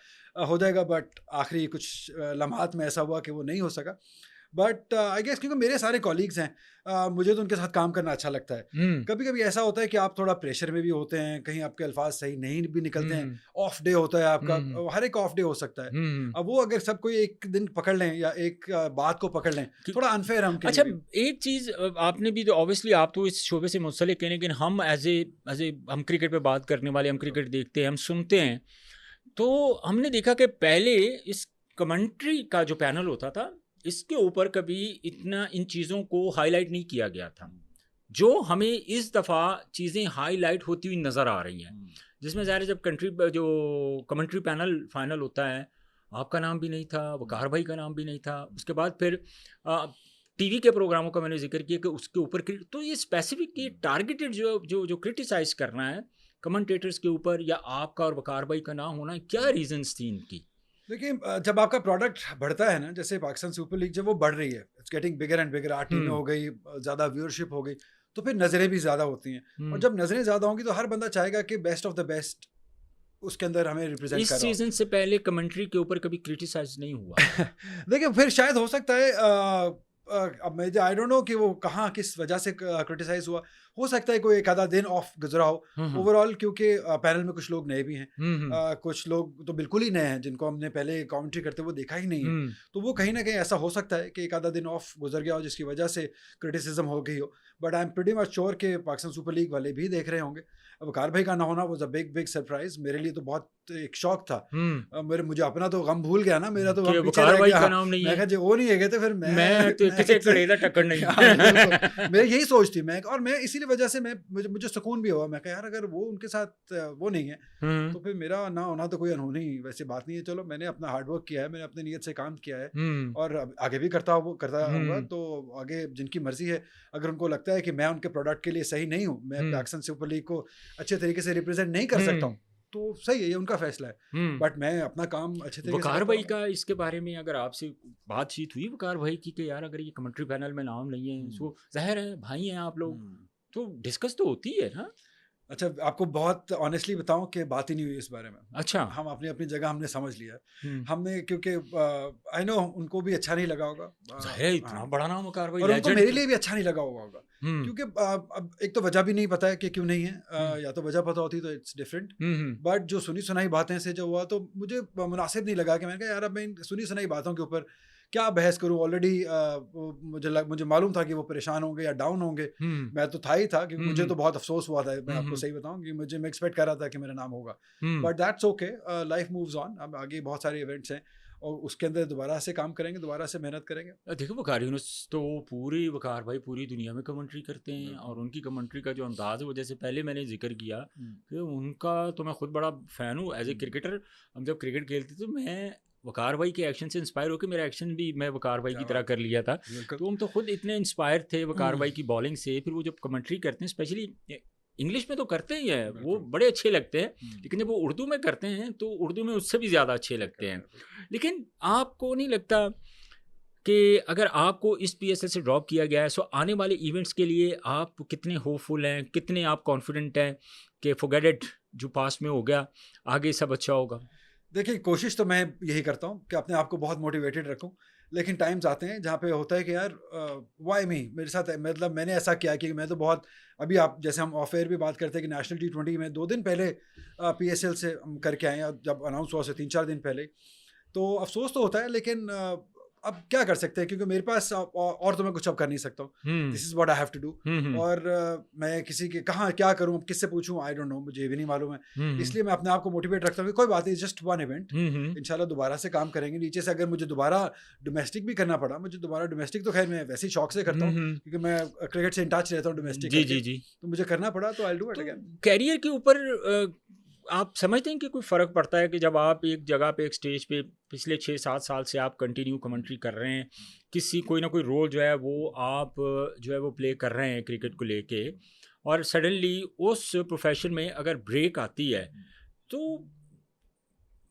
Speaker 2: हो जाएगा, बट आखिरी कुछ लम्हात में ऐसा हुआ कि वो नहीं हो सका। बट आई गेस क्योंकि मेरे सारे कॉलीग्स हैं, मुझे तो उनके साथ काम करना अच्छा लगता है। कभी कभी ऐसा होता है कि आप थोड़ा प्रेशर में भी होते हैं, कहीं आपके अल्फाज सही नहीं भी निकलते हैं, ऑफ डे होता है आपका, हर एक ऑफ डे हो सकता है। अब वो अगर सब कोई एक दिन पकड़ लें या एक बात को पकड़ लें, थोड़ा अनफेयर है उनके लिए।
Speaker 1: अच्छा, एक चीज़ आपने भी, तो ऑब्वियसली आप तो इस शोबे से मुंसलिक हैं, लेकिन हम एज ए हम क्रिकेट पे बात करने वाले, हम क्रिकेट देखते हैं, हम सुनते हैं, तो हमने देखा कि पहले इस कमेंट्री का जो पैनल होता था, इसके ऊपर कभी इतना इन चीज़ों को हाईलाइट नहीं किया गया था, जो हमें इस दफ़ा चीज़ें हाईलाइट होती हुई नज़र आ रही हैं, जिसमें ज़ाहिर जब जो कमेंट्री पैनल फाइनल होता है, आपका नाम भी नहीं था, वकार भाई का नाम भी नहीं था, उसके बाद फिर टीवी के प्रोग्रामों का मैंने जिक्र किया कि उसके ऊपर, तो ये स्पेसिफिक, ये टारगेटेड जो क्रिटिसाइज करना है कमेंटेटर्स के ऊपर, या आपका और वकार भाई का ना होना, क्या रीजंस थी इनकी?
Speaker 2: देखिए, जब आपका प्रोडक्ट बढ़ता है ना, जैसे पाकिस्तान सुपर लीग जब वो बढ़ रही है, it's getting bigger and bigger, 8 टीमें हो गई, ज़्यादा व्यूअरशिप हो गई, तो फिर नज़रें भी ज़्यादा होती हैं, और जब नज़रें ज़्यादा होंगी तो हर बंदा चाहेगा कि बेस्ट ऑफ द बेस्ट उसके अंदर हमें रिप्रेजेंट
Speaker 1: इस
Speaker 2: कर रहा हो।
Speaker 1: सीजन से पहले कमेंट्री के ऊपर कभी क्रिटिसाइज नहीं हुआ?
Speaker 2: देखिए फिर शायद हो सकता है अब मैं आई डोंट नो कि वो कहाँ किस वजह से क्रिटिसाइज हुआ। हो सकता है कोई एक आधा दिन ऑफ गुजरा हो ओवरऑल, क्योंकि पैनल में कुछ लोग नए भी हैं, कुछ लोग तो बिल्कुल ही नए हैं जिनको हमने पहले कमेंट्री करते हुए देखा ही नहीं है। तो वो कहीं ना कहीं ऐसा हो सकता है कि एक आधा दिन ऑफ गुजर गया हो जिसकी वजह से क्रिटिसिज्म हो गई हो। But I am pretty much sure कि पाकिस्तान सुपर लीग वाले भी देख रहे होंगे। अब वकार भाई का ना होना वाज अ बिग सरप्राइज मेरे लिए, तो बहुत एक शौक था। मुझे अपना तो गम भूल गया ना, मेरा तो गम पीछे रह गया। मैं कहा जो वो नहीं है तो फिर मैं
Speaker 1: तो किसी कड़ेदा टक्कर नहीं।
Speaker 2: मेरी यही सोच थी। मैं और मैं इसीलिए वजह से मुझे सुकून भी हुआ। मैं कहा यार अगर वो उनके साथ वो नहीं है तो फिर मेरा ना होना तो कोई अनहोनी वैसी बात नहीं है। चलो मैंने अपना हार्डवर्क किया है, मैंने अपनी नीयत से काम किया है और आगे भी करता हूँगा। तो आगे जिनकी मर्जी है, अगर उनको लगता है कि मैं उनके प्रोडक्ट के लिए सही नहीं हूँ, मैं पाकिस्तान सुपर लीग को अच्छे तरीके से रिप्रेजेंट नहीं कर सकता हूँ, तो सही है, ये उनका फैसला है। बट मैं अपना काम अच्छे तरीके से
Speaker 1: वकार भाई का इसके बारे में अगर आपसे बातचीत हुई वकार भाई की कि यार अगर ये कमेंट्री पैनल में नाम नहीं है, तो जाहिर है भाई हैं आप लोग, तो डिस्कस तो होती है ना?
Speaker 2: अच्छा आपको बहुत ऑनेस्टली बताऊं कि बात ही नहीं हुई इस बारे में।
Speaker 1: अच्छा,
Speaker 2: हम अपनी अपनी जगह हमने समझ लिया। हमने क्योंकि आई नो उनको भी अच्छा नहीं लगा होगा,
Speaker 1: जाहिर है इतना बड़ा नाम वकार भाई,
Speaker 2: और उनको मेरे लिए भी अच्छा नहीं लगा होगा क्योंकि अब एक तो वजह भी नहीं पता है कि क्यों नहीं है, या तो वजह पता होती तो इट्स डिफरेंट। बट जो सुनी सुनाई बातें से जो हुआ तो मुझे मुनासिब नहीं लगा कि मैंने कहा यार अब मैं इन सुनी सुनाई बातों के ऊपर क्या बहस करूं। ऑलरेडी मुझे मालूम था कि वो परेशान होंगे या डाउन होंगे। मैं तो था ही था क्योंकि मुझे तो बहुत अफसोस हुआ था। मैं आपको सही बताऊं कि मैं एक्सपेक्ट कर रहा था कि मेरा नाम होगा, but that's okay, life moves on. अब आगे बहुत सारे इवेंट्स हैं और उसके अंदर दोबारा से काम करेंगे, दोबारा से मेहनत करेंगे।
Speaker 1: देखो वकार यूनुस तो वकार भाई पूरी दुनिया में कमेंट्री करते हैं और उनकी कमेंट्री का जो अंदाज है वो जैसे पहले मैंने जिक्र किया कि उनका तो मैं खुद बड़ा फ़ैन हूँ एज ए क्रिकेटर। हम जब क्रिकेट खेलते तो मैं वकार भाई के एक्शन से इंस्पायर होकर मेरा एक्शन भी मैं वकार भाई की तरह कर लिया था। तो हम तो खुद इतने इंस्पायर थे वकार भाई की बॉलिंग से। फिर वो जब कमेंट्री करते हैं, स्पेशली इंग्लिश में तो करते ही हैं, वो बड़े अच्छे लगते हैं, लेकिन जब वो उर्दू में करते हैं तो उर्दू में उससे भी ज़्यादा अच्छे लगते हैं। लेकिन आपको नहीं लगता कि अगर आपको इस PSL से ड्रॉप किया गया है सो आने वाले इवेंट्स के लिए आप कितने होपफुल हैं, कितने आप कॉन्फिडेंट हैं कि फॉरगेट इट, जो पास में हो गया आगे सब अच्छा होगा?
Speaker 2: देखिए कोशिश तो मैं यही करता हूँ कि अपने आप को बहुत मोटिवेटेड रखूँ, लेकिन टाइम्स आते हैं जहाँ पे होता है कि यार वाई मी, मेरे साथ मतलब मैंने ऐसा किया कि मैं तो बहुत अभी आप जैसे हम ऑफ एयर भी बात करते हैं कि नेशनल T20 में 2 दिन पहले PSL से हम करके आए हैं, जब अनाउंस हुआ से 3-4 दिन पहले। तो अफसोस तो होता है, लेकिन अब क्या कर सकते हैं क्योंकि मेरे पास और तो मैं कुछ अब कर नहीं सकता हूँ। This is what I have to do. और मैं किसी के कहाँ क्या करूँ, किससे पूछूँ, आई डोंट नो, मुझे भी नहीं मालूम है। इसलिए मैं अपने आप को मोटिवेट रखता हूँ कि कोई बात नहीं, जस्ट वन इवेंट, इंशाल्लाह दोबारा से काम करेंगे नीचे से। अगर मुझे दोबारा डोमेस्टिक भी करना पड़ा, मुझे दोबारा डोमेस्टिक तो खैर मैं वैसे ही शौक से करता हूँ क्योंकि मैं क्रिकेट से इन टच रहता हूँ डोमेस्टिक।
Speaker 1: जी,
Speaker 2: तो मुझे करना पड़ा तो I do it again.
Speaker 1: Career के ऊपर आप समझते हैं कि कोई फ़र्क पड़ता है कि जब आप एक जगह पे एक स्टेज पे पिछले 6-7 साल से आप कंटिन्यू कमेंट्री कर रहे हैं, किसी कोई ना कोई रोल जो है वो आप जो है वो प्ले कर रहे हैं क्रिकेट को लेके, और सडनली उस प्रोफेशन में अगर ब्रेक आती है तो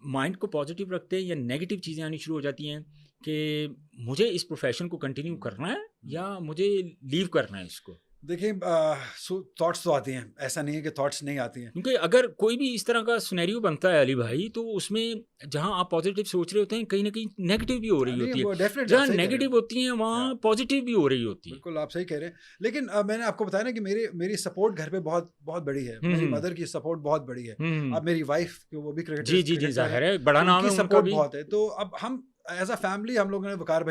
Speaker 1: माइंड को पॉजिटिव रखते हैं या नेगेटिव चीज़ें आनी शुरू हो जाती हैं कि मुझे इस प्रोफेशन को कंटिन्यू करना है या मुझे लीव करना है इसको?
Speaker 2: देखिए थॉट्स तो आती हैं, ऐसा नहीं है कि थॉट्स नहीं आती हैं,
Speaker 1: क्योंकि अगर कोई भी इस तरह का सिनेरियो बनता है अली भाई, तो उसमें जहां आप पॉजिटिव सोच रहे होते हैं कहीं ना कहीं नेगेटिव भी हो रही होती है, जहां नेगेटिव होती है वहां पॉजिटिव भी हो रही होती है।
Speaker 2: बिल्कुल आप सही कह रहे हैं। लेकिन मैंने आपको बताया ना कि मेरी सपोर्ट घर पे बहुत बहुत बड़ी है। मेरी मदर की सपोर्ट बहुत बड़ी है। अब मेरी वाइफ वो भी क्रिकेटर,
Speaker 1: जी जाहिर है बड़ा नाम है,
Speaker 2: सपोर्ट बहुत है। तो अब हम एज अ फैमिली हम लोगों ने, वकार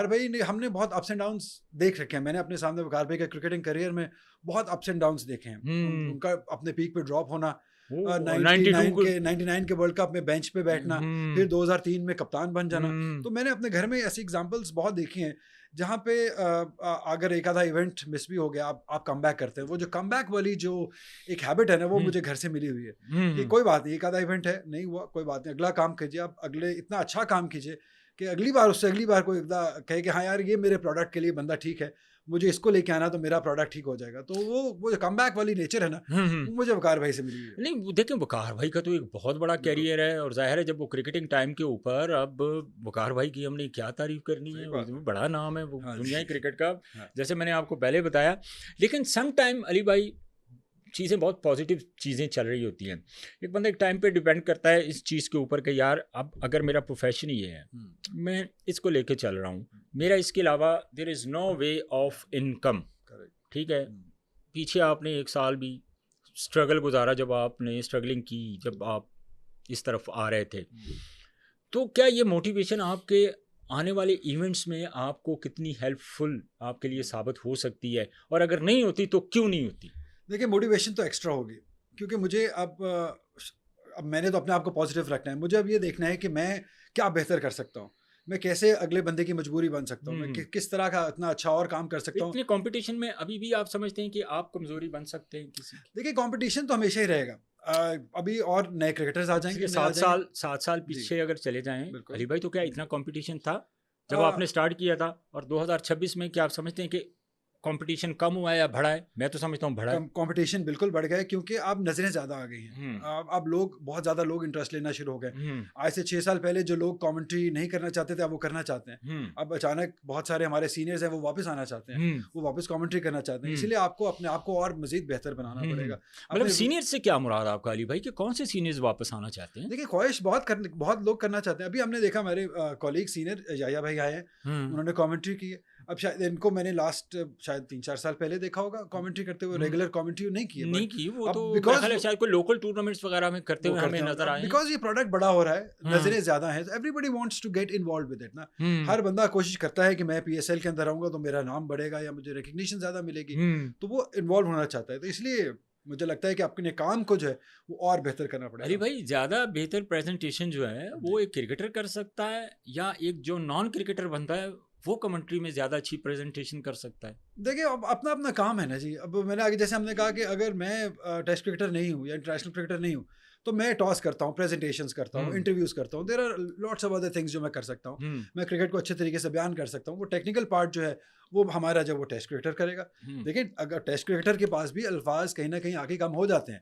Speaker 2: भाई ने, हमने बहुत अप्स एंड डाउन्स देख रखे हैं। मैंने अपने सामने वकार भाई के क्रिकेटिंग करियर में बहुत अप्स एंड डाउन्स देखे हैं। उनका अपने पीक पे ड्रॉप होना, 99 के वर्ल्ड कप में बेंच पे बैठना, फिर 2003 में कप्तान बन जाना। तो मैंने अपने घर में ऐसी एग्जांपल्स बहुत देखी हैं जहाँ पे अगर एक आधा इवेंट मिस भी हो गया, आप कम बैक करते हैं। वो जो कम बैक वाली जो एक हैबिट है ना, वो मुझे घर से मिली हुई है कि कोई बात नहीं, एक आधा इवेंट है, नहीं हुआ कोई बात नहीं, अगला काम कीजिए। आप अगले इतना अच्छा काम कीजिए कि अगली बार कोई कहे कि हाँ यार ये मेरे प्रोडक्ट के लिए बंदा ठीक है, मुझे इसको लेके आना तो मेरा प्रोडक्ट ठीक हो जाएगा। तो वो जो कम बैक वाली नेचर है ना, वो मुझे वकार भाई से मिली है।
Speaker 1: नहीं देखिए वकार भाई का तो एक बहुत बड़ा कैरियर है और जाहिर है जब वो क्रिकेटिंग टाइम के ऊपर, अब वकार भाई की हमने क्या तारीफ करनी है, वो बड़ा नाम है वो दुनिया क्रिकेट का, जैसे मैंने आपको पहले बताया। लेकिन सम टाइम अली भाई चीज़ें बहुत पॉजिटिव चीज़ें चल रही होती हैं। एक बंदा एक टाइम पे डिपेंड करता है इस चीज़ के ऊपर कि यार अब अगर मेरा प्रोफेशन ये है, मैं इसको लेके चल रहा हूँ, मेरा इसके अलावा there is no way of income. ठीक है, पीछे आपने 1 साल भी स्ट्रगल गुजारा, जब आपने स्ट्रगलिंग की, जब आप इस तरफ आ रहे थे, तो क्या ये मोटिवेशन आपके आने वाले इवेंट्स में आपको कितनी हेल्पफुल आपके लिए साबित हो सकती है, और अगर नहीं होती तो क्यों नहीं होती?
Speaker 2: देखिए, मोटिवेशन तो एक्स्ट्रा होगी, क्योंकि मुझे अब मैंने तो अपने आप को पॉजिटिव रखना है। मुझे अब ये देखना है कि मैं क्या बेहतर कर सकता हूँ, मैं कैसे अगले बंदे की मजबूरी बन सकता हूँ, मैं किस तरह का इतना अच्छा और काम कर सकता हूँ।
Speaker 1: इतने कंपटीशन में अभी भी आप समझते हैं कि आप कमजोरी बन सकते हैं किसी की?
Speaker 2: देखिए, कंपटीशन तो हमेशा ही रहेगा। अभी और नए क्रिकेटर्स आ जाएंगे,
Speaker 1: 7 साल पीछे अगर चले जाएं अली भाई, तो क्या इतना कंपटीशन था जब आपने स्टार्ट किया था? और 2026 में क्या आप समझते हैं कि कंपटीशन कम हुआ है या बढ़ा है? मैं तो समझता हूँ बढ़ा है।
Speaker 2: कंपटीशन बिल्कुल बढ़ गया है, क्योंकि अब नजरें ज्यादा आ गई हैं। अब लोग बहुत ज्यादा लोग इंटरेस्ट लेना शुरू हो गए। आज से 6 साल पहले जो लोग कमेंट्री नहीं करना चाहते थे, अब वो करना चाहते हैं। अब अचानक बहुत सारे हमारे सीनियर्स हैं, वो वापस आना चाहते हैं, वो वापस कमेंट्री करना चाहते हैं। इसलिए आपको अपने आप को और मजीद बेहतर बनाना पड़ेगा।
Speaker 1: मतलब सीनियर्स से क्या मुराद आपका अली भाई, कि कौन से सीनियर्स वापस आना चाहते हैं?
Speaker 2: देखिए, ख्वाहिश बहुत लोग करना चाहते हैं। अभी हमने देखा, हमारे कॉलीग सीनियर याया भाई आए हैं, उन्होंने कमेंट्री की है। अब शायद इनको मैंने लास्ट शायद 3-4 साल पहले देखा होगा कमेंट्री करते हुए। रेगुलर कमेंट्री नहीं की वो तो
Speaker 1: बिकॉज़ शायद कोई लोकल टूर्नामेंट्स वगैरह में करते हुए हमें नजर आए,
Speaker 2: बिकॉज़ ये प्रोडक्ट बड़ा हो रहा है, नजरें ज्यादा हैं, everybody wants to get involve with it ना। हर बंदा कोशिश करता है कि मैं पीएसएल के अंदर आऊंगा तो मेरा नाम बढ़ेगा या मुझे रिकग्निशन ज्यादा मिलेगी, तो वो इन्वॉल्व होना चाहता है। तो इसलिए मुझे लगता है कि अपने काम को जो है वो और बेहतर करना पड़ेगा।
Speaker 1: अरे भाई, ज़्यादा बेहतर प्रेजेंटेशन जो है वो एक क्रिकेटर कर सकता है, या एक जो नॉन क्रिकेटर बनता है वो कमेंट्री में ज़्यादा अच्छी प्रेजेंटेशन कर सकता है?
Speaker 2: देखिए, अब अपना अपना काम है ना जी। अब मैंने आगे जैसे हमने कहा कि अगर मैं टेस्ट क्रिकेटर नहीं हूँ या इंटरनेशनल क्रिकेटर नहीं हूँ, तो मैं टॉस करता हूँ, प्रेजेंटेशंस करता हूँ, इंटरव्यूज करता हूँ। There are lots of other things जो मैं कर सकता हूँ। मैं क्रिकेट को अच्छे तरीके से बयान कर सकता हूँ। वो टेक्निकल पार्ट जो है वो हमारा जब वो टेस्ट क्रिकेटर करेगा। देखिए, अगर टेस्ट क्रिकेटर के पास भी अल्फाज कहीं ना कहीं आगे कम हो जाते हैं,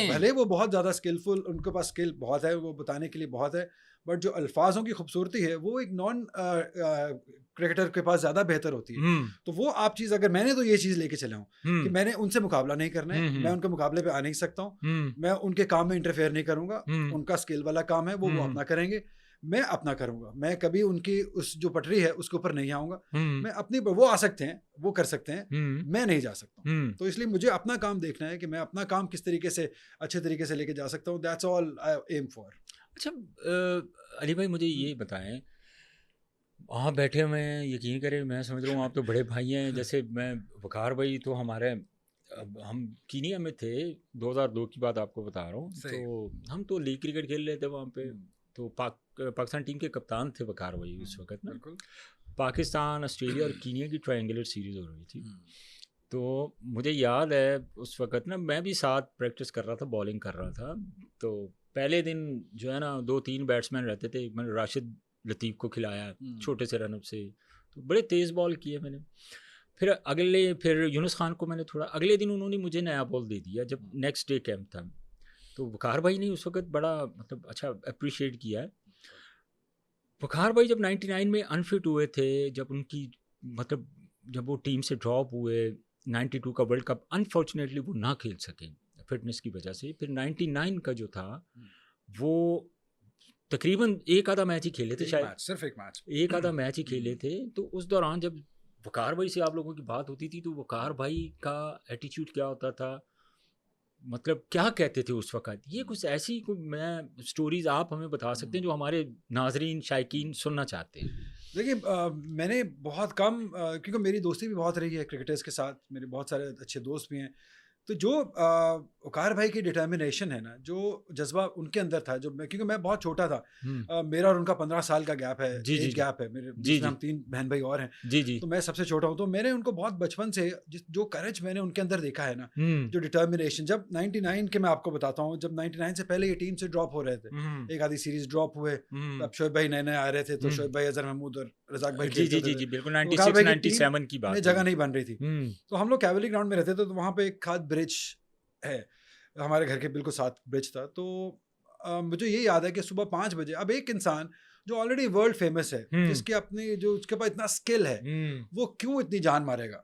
Speaker 2: भले वो बहुत ज़्यादा स्किलफुल, उनके पास स्किल बहुत है, वो बताने के लिए बहुत है, बट जो अल्फाजों की खूबसूरती है वो एक नॉन क्रिकेटर के पास ज़्यादा बेहतर होती है। तो वो आप चीज़, अगर मैंने तो ये चीज़ लेके चला हूँ कि मैंने उनसे मुकाबला नहीं करना है, मैं उनके मुकाबले पे आ नहीं सकता हूँ, मैं उनके काम में इंटरफेयर नहीं करूँगा। उनका स्किल वाला काम है वो अपना करेंगे, मैं अपना करूँगा। मैं कभी उनकी उस जो पटरी है उसके ऊपर नहीं आऊँगा। मैं अपनी, वो आ सकते हैं, वो कर सकते हैं, मैं नहीं जा सकता हूँ। तो इसलिए मुझे अपना काम देखना है कि मैं अपना काम किस तरीके से अच्छे तरीके से लेके जा सकता हूँ। That's all I am for.
Speaker 1: अच्छा अली भाई, मुझे ये बताएं, आप बैठे हुए हैं, यकीन करें मैं समझ रहा हूँ आप तो बड़े भाई हैं। जैसे मैं, वकार भाई तो हमारे, अब हम कीनिया में थे, 2002 की बात आपको बता रहा हूँ। तो हम तो लीग क्रिकेट खेल रहे थे वहाँ पे। तो पाकिस्तान टीम के कप्तान थे वकार भाई उस वक्त ना। पाकिस्तान, ऑस्ट्रेलिया और कीनिया की ट्रायंगुलर सीरीज़ हो रही थी। तो मुझे याद है उस वक्त ना, मैं भी साथ प्रैक्टिस कर रहा था, बॉलिंग कर रहा था। तो पहले दिन जो है ना 2-3 बैट्समैन रहते थे। मैंने राशिद लतीफ़ को खिलाया छोटे से रनअप से, तो बड़े तेज़ बॉल किए मैंने। फिर यूनुस खान को मैंने थोड़ा, अगले दिन उन्होंने मुझे नया बॉल दे दिया जब नेक्स्ट डे कैंप था। तो वकार भाई ने उस वक्त बड़ा मतलब अच्छा अप्रिशिएट किया है। वकार भाई जब 99 में अनफिट हुए थे, जब उनकी मतलब जब वो टीम से ड्रॉप हुए, 92 का वर्ल्ड कप अनफॉर्चुनेटली वो ना खेल सके फिटनेस की वजह से। फिर 99 का जो था वो तकरीबन एक आधा मैच ही खेले थे, शायद
Speaker 2: सिर्फ
Speaker 1: एक आधा मैच ही खेले थे। तो उस दौरान जब वकार भाई से आप लोगों की बात होती थी, तो वकार भाई का एटीट्यूड क्या होता था, मतलब क्या कहते थे उस वक्त? ये कुछ ऐसी मैं स्टोरीज आप हमें बता सकते हैं जो हमारे नाजरीन शायकीन सुनना चाहते हैं?
Speaker 2: देखिए, मैंने बहुत कम, क्योंकि मेरी दोस्ती भी बहुत रही है क्रिकेटर्स के साथ, मेरे बहुत सारे अच्छे दोस्त भी हैं। तो जो वकार भाई की डिटर्मिनेशन है ना, जो जज्बा उनके अंदर था, जो मैं, क्योंकि मैं बहुत छोटा था, मेरा और उनका 15 साल का गैप है, एज गैप है मेरे, जिसमें हम 3 बहन भाई और हैं। तो मैं सबसे छोटा हूँ। तो मैंने उनको बहुत बचपन से जो करेज मैंने उनके अंदर देखा है ना, जो डिटर्मिनेशन, जब 99 के मैं आपको बताता हूँ, जब 99 से पहले ये टीम से ड्रॉप हो रहे थे, एक आधी सीरीज ड्रॉप हुए, अब शोएब भाई नए नए आ रहे थे, तो शोएब भाई, अजहर महमूद और रजाक भाई
Speaker 1: बिल्कुल 96-97 की बात,
Speaker 2: जगह नहीं बन रही थी। तो हम लोग कैवली ग्राउंड में रहते थे, तो वहाँ पे एक खाद ब्रिज है, हमारे घर के बिल्कुल साथ ब्रिज था। तो मुझे ये याद है कि सुबह 5 बजे, अब एक इंसान जो ऑलरेडी वर्ल्ड फेमस है, जिसके अपने जो उसके पास इतना स्किल है, वो क्यों इतनी जान मारेगा?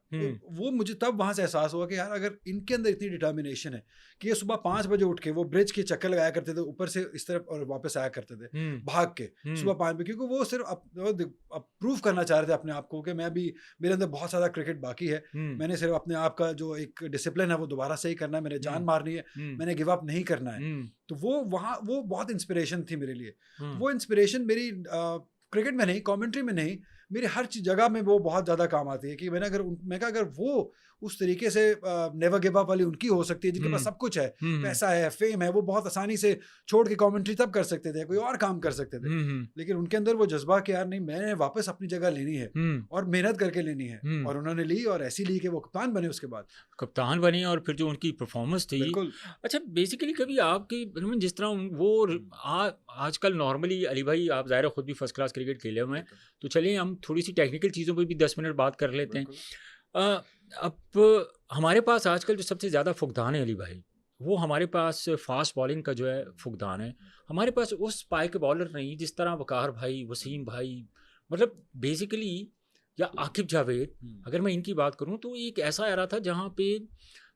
Speaker 2: वो मुझे तब वहां से एहसास हुआ कि यार अगर इनके अंदर इतनी डिटर्मिनेशन है कि ये सुबह 5 बजे उठ के वो ब्रिज के चक्कर लगाया करते थे ऊपर से इस तरफ और वापस आया करते थे भाग के सुबह 5 बजे, क्योंकि वो सिर्फ प्रूव करना चाह रहे थे अपने आप को कि मैं भी, मेरे अंदर बहुत सारा क्रिकेट बाकी है, मैंने सिर्फ अपने आप का जो एक डिसिप्लिन है वो दोबारा सही करना है, मैंने जान मारनी है, मैंने गिव अप नहीं करना है। तो वो वहाँ वो बहुत इंस्पिरेशन थी मेरे लिए। वो इंस्पिरेशन मेरी क्रिकेट में नहीं, कमेंट्री में नहीं, मेरी हर जगह में वो बहुत ज़्यादा काम आती है कि मैं कहा अगर वो उस तरीके से नेवर गिव अप वाली उनकी हो सकती है, जिनके पास सब कुछ है, पैसा है, फेम है, वो बहुत आसानी से छोड़ के कमेंट्री तब कर सकते थे, कोई और काम कर सकते थे, लेकिन उनके अंदर वो जज्बा कि यार नहीं, मैंने वापस अपनी जगह लेनी है और मेहनत करके लेनी है, और उन्होंने ली और ऐसी ली कि वो कप्तान बने, उसके बाद
Speaker 1: कप्तान बने, और फिर जो उनकी परफॉर्मेंस थी। अच्छा, बेसिकली कभी आपकी जिस तरह वो आजकल नॉर्मली अली भाई आप ज़ाहिर खुद भी फर्स्ट क्लास क्रिकेट खेले हुए हैं, तो चलिए हम थोड़ी सी टेक्निकल चीज़ों पर भी 10 मिनट बात कर लेते हैं। अब हमारे पास आजकल जो सबसे ज़्यादा फुकदान है अली भाई, वो हमारे पास फास्ट बॉलिंग का जो है फुकदान है। हमारे पास उस स्पाइक बॉलर नहीं जिस तरह वकार भाई, वसीम भाई, मतलब बेसिकली, या आकिब जावेद, अगर मैं इनकी बात करूं तो एक ऐसा एरा था जहां पे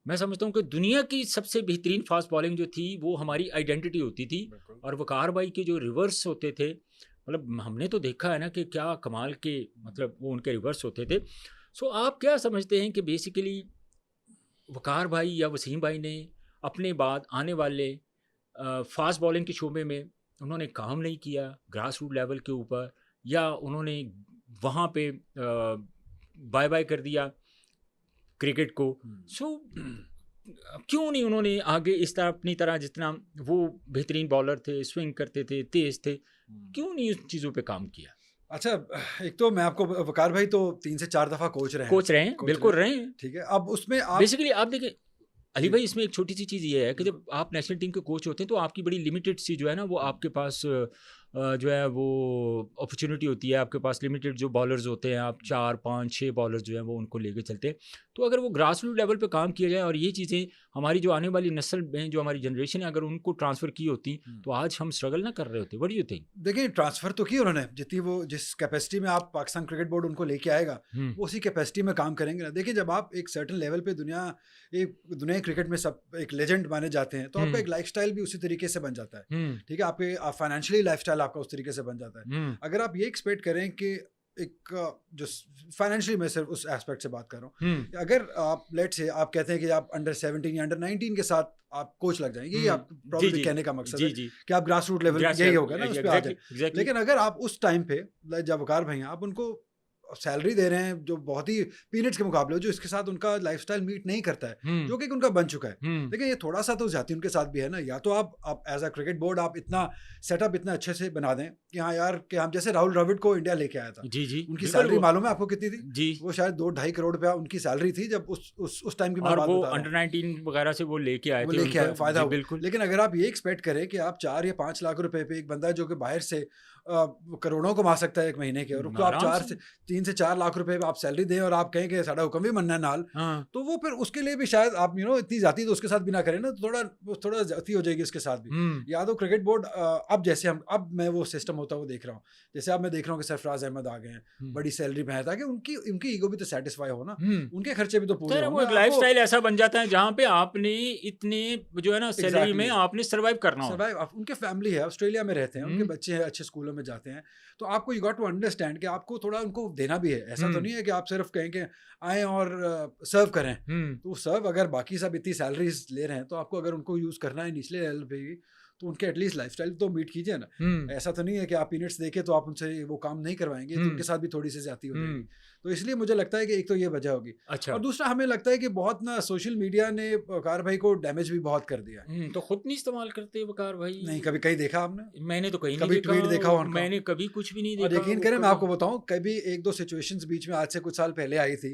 Speaker 1: मैं समझता हूं कि दुनिया की सबसे बेहतरीन फास्ट बॉलिंग जो थी वो हमारी आइडेंटिटी होती थी, और वकार भाई के जो रिवर्स होते थे, मतलब हमने तो देखा है ना कि क्या कमाल के, मतलब वो उनके रिवर्स होते थे। सो आप क्या समझते हैं कि बेसिकली वकार भाई या वसीम भाई ने अपने बाद आने वाले फास्ट बॉलिंग के शोबे में उन्होंने काम नहीं किया ग्रास रूट लेवल के ऊपर, या उन्होंने वहाँ पे बाय बाय कर दिया क्रिकेट को? सो क्यों नहीं उन्होंने आगे इस तरह अपनी तरह, जितना वो बेहतरीन बॉलर थे, स्विंग करते थे, तेज थे, क्यों नहीं उस चीज़ों पे काम किया?
Speaker 2: अच्छा, एक तो मैं आपको, वकार भाई तो 3 से 4 दफ़ा कोच रहे हैं,
Speaker 1: बिल्कुल रहे हैं,
Speaker 2: ठीक है। अब उसमें आप
Speaker 1: बेसिकली आप देखिए अली भाई, इसमें एक छोटी सी चीज़ ये है कि जब आप नेशनल टीम के कोच होते हैं तो आपकी बड़ी लिमिटेड सी जो है ना, वो आपके पास जो है वो अपॉर्चुनिटी होती है, आपके पास लिमिटेड जो बॉलर्स होते हैं, आप 4, 5, 6 बॉलर्स जो हैं वो उनको लेके चलते हैं। तो अगर वो ग्रास रूट लेवल पे काम किया जाए और ये चीज़ें हमारी जो आने वाली नस्ल में, जो हमारी जनरेशन है, अगर उनको ट्रांसफ़र की होती तो आज हम स्ट्रगल ना कर रहे होते। What do you think?
Speaker 2: देखिए, ट्रांसफ़र तो की उन्होंने, जितनी वो जिस कैपेसिटी में आप पाकिस्तान क्रिकेट बोर्ड उनको लेके आएगा वो उसी कैपेसिटी में काम करेंगे ना। देखिए, जब आप एक सर्टेन लेवल पे दुनिया क्रिकेट में सब एक लेजेंड माने जाते हैं, तो आपका एक लाइफस्टाइल भी उसी तरीके से बन जाता है, ठीक है। आपके फाइनेंशियली लाइफस्टाइल आपका उस तरीके से बन जाता है। अगर आप ये एक्सपेक्ट करें कि एक जो फाइनेंशियली, मैं सिर्फ उस एस्पेक्ट से बात कर रहा हूँ, अगर आप लेट से आप कहते हैं कि आप अंडर 17 या अंडर 19 के साथ आप कोच लग जाएंगे, ये आप प्रॉब्लम कहने का मकसद है कि आप ग्रास रूट लेवल यही होगा ना, उस पे आ जाए। लेकिन अगर आप उस टाइम पे जब वकार भाई आप उनको सैलरी दे रहे हैं जो बहुत ही पीरियड्स के मुकाबले, जो इसके साथ उनका लाइफस्टाइल मीट नहीं करता है, जो कि उनका बन चुका है, लेकिन ये थोड़ा सा तो जाती उनके साथ भी है ना। या तो आप एज अ क्रिकेट बोर्ड आप इतना सेटअप इतना अच्छे से बना दें कि हाँ यार, कि हम जैसे राहुल द्रविड़ को इंडिया लेके आया था,
Speaker 1: जी
Speaker 2: उनकी सैलरी मालूम है आपको कितनी थी?
Speaker 1: जी,
Speaker 2: वो शायद 2-2.5 करोड़ रुपया उनकी सैलरी थी जब उस टाइम की,
Speaker 1: और वो अंडर 19 वगैरह से वो लेके आए थे,
Speaker 2: फायदा बिल्कुल। लेकिन अगर आप ये एक्सपेक्ट करें कि आप 4 या 5 लाख रुपए पे एक बंदा जो कि बाहर से करोड़ों कमा सकता है एक महीने के, और उसको आप 3 से 4 लाख रुपए आप सैलरी दें और आप कहें कि साड़ा हुक्म भी मनना नाल, तो वो फिर उसके लिए भी शायद आप इतनी जाती तो उसके साथ भी ना करें ना, तो थोड़ा जाती हो जाएगी उसके साथ भी। या तो क्रिकेट बोर्ड अब जैसे अब मैं वो सिस्टम होता हुआ देख रहा हूँ, जैसे अब मैं देख रहा हूँ कि सरफराज अहमद आ गए हैं, बड़ी सैलरी में है, ताकि उनकी ईगो भी तो सेटिस्फाई हो ना, उनके खर्चे भी तो पूरे हो।
Speaker 1: वो एक लाइफस्टाइल ऐसा बन जाता है जहाँ पे आपने इतने जो है ना सैलरी में आपने सर्वाइव करना हो।
Speaker 2: उनके फैमिली है, ऑस्ट्रेलिया में रहते हैं, उनके बच्चे हैं, अच्छे स्कूलों में जाते हैं, तो आपको यू गॉट टू अंडरस्टैंड कि आपको थोड़ा उनको देना भी है। ऐसा तो नहीं है कि आप सिर्फ कहें कि आए और सर्व करें, तो सर्व अगर बाकी सब इतनी सैलरीज ले रहे हैं, तो आपको अगर उनको यूज़ करना है निचले लेवल पे भी, तो उनके एटलीस्ट लाइफस्टाइल तो मीट कीजिए ना। ऐसा तो नहीं है कि आप पीरियड्स देके तो आप उनसे वो काम नहीं करवाएंगे, तो उनके साथ भी थोड़ी सी ज्यादती हो जाएगी। तो इसलिए मुझे लगता है कि एक तो ये वजह होगी।
Speaker 1: अच्छा।
Speaker 2: और दूसरा, हमें लगता है कि बहुत ना सोशल मीडिया ने वकार भाई को डैमेज भी बहुत कर दिया।
Speaker 1: तो खुद नहीं इस्तेमाल करते वकार भाई?
Speaker 2: नहीं, कभी कहीं देखा आपने?
Speaker 1: मैंने तो कहीं
Speaker 2: कभी ट्वीट देखा हो?
Speaker 1: मैंने कभी कुछ भी नहीं देखा।
Speaker 2: और यकीन करें, मैं आपको बताऊं, कभी 1-2 सिचुएशंस बीच में आज से कुछ साल पहले आई थी,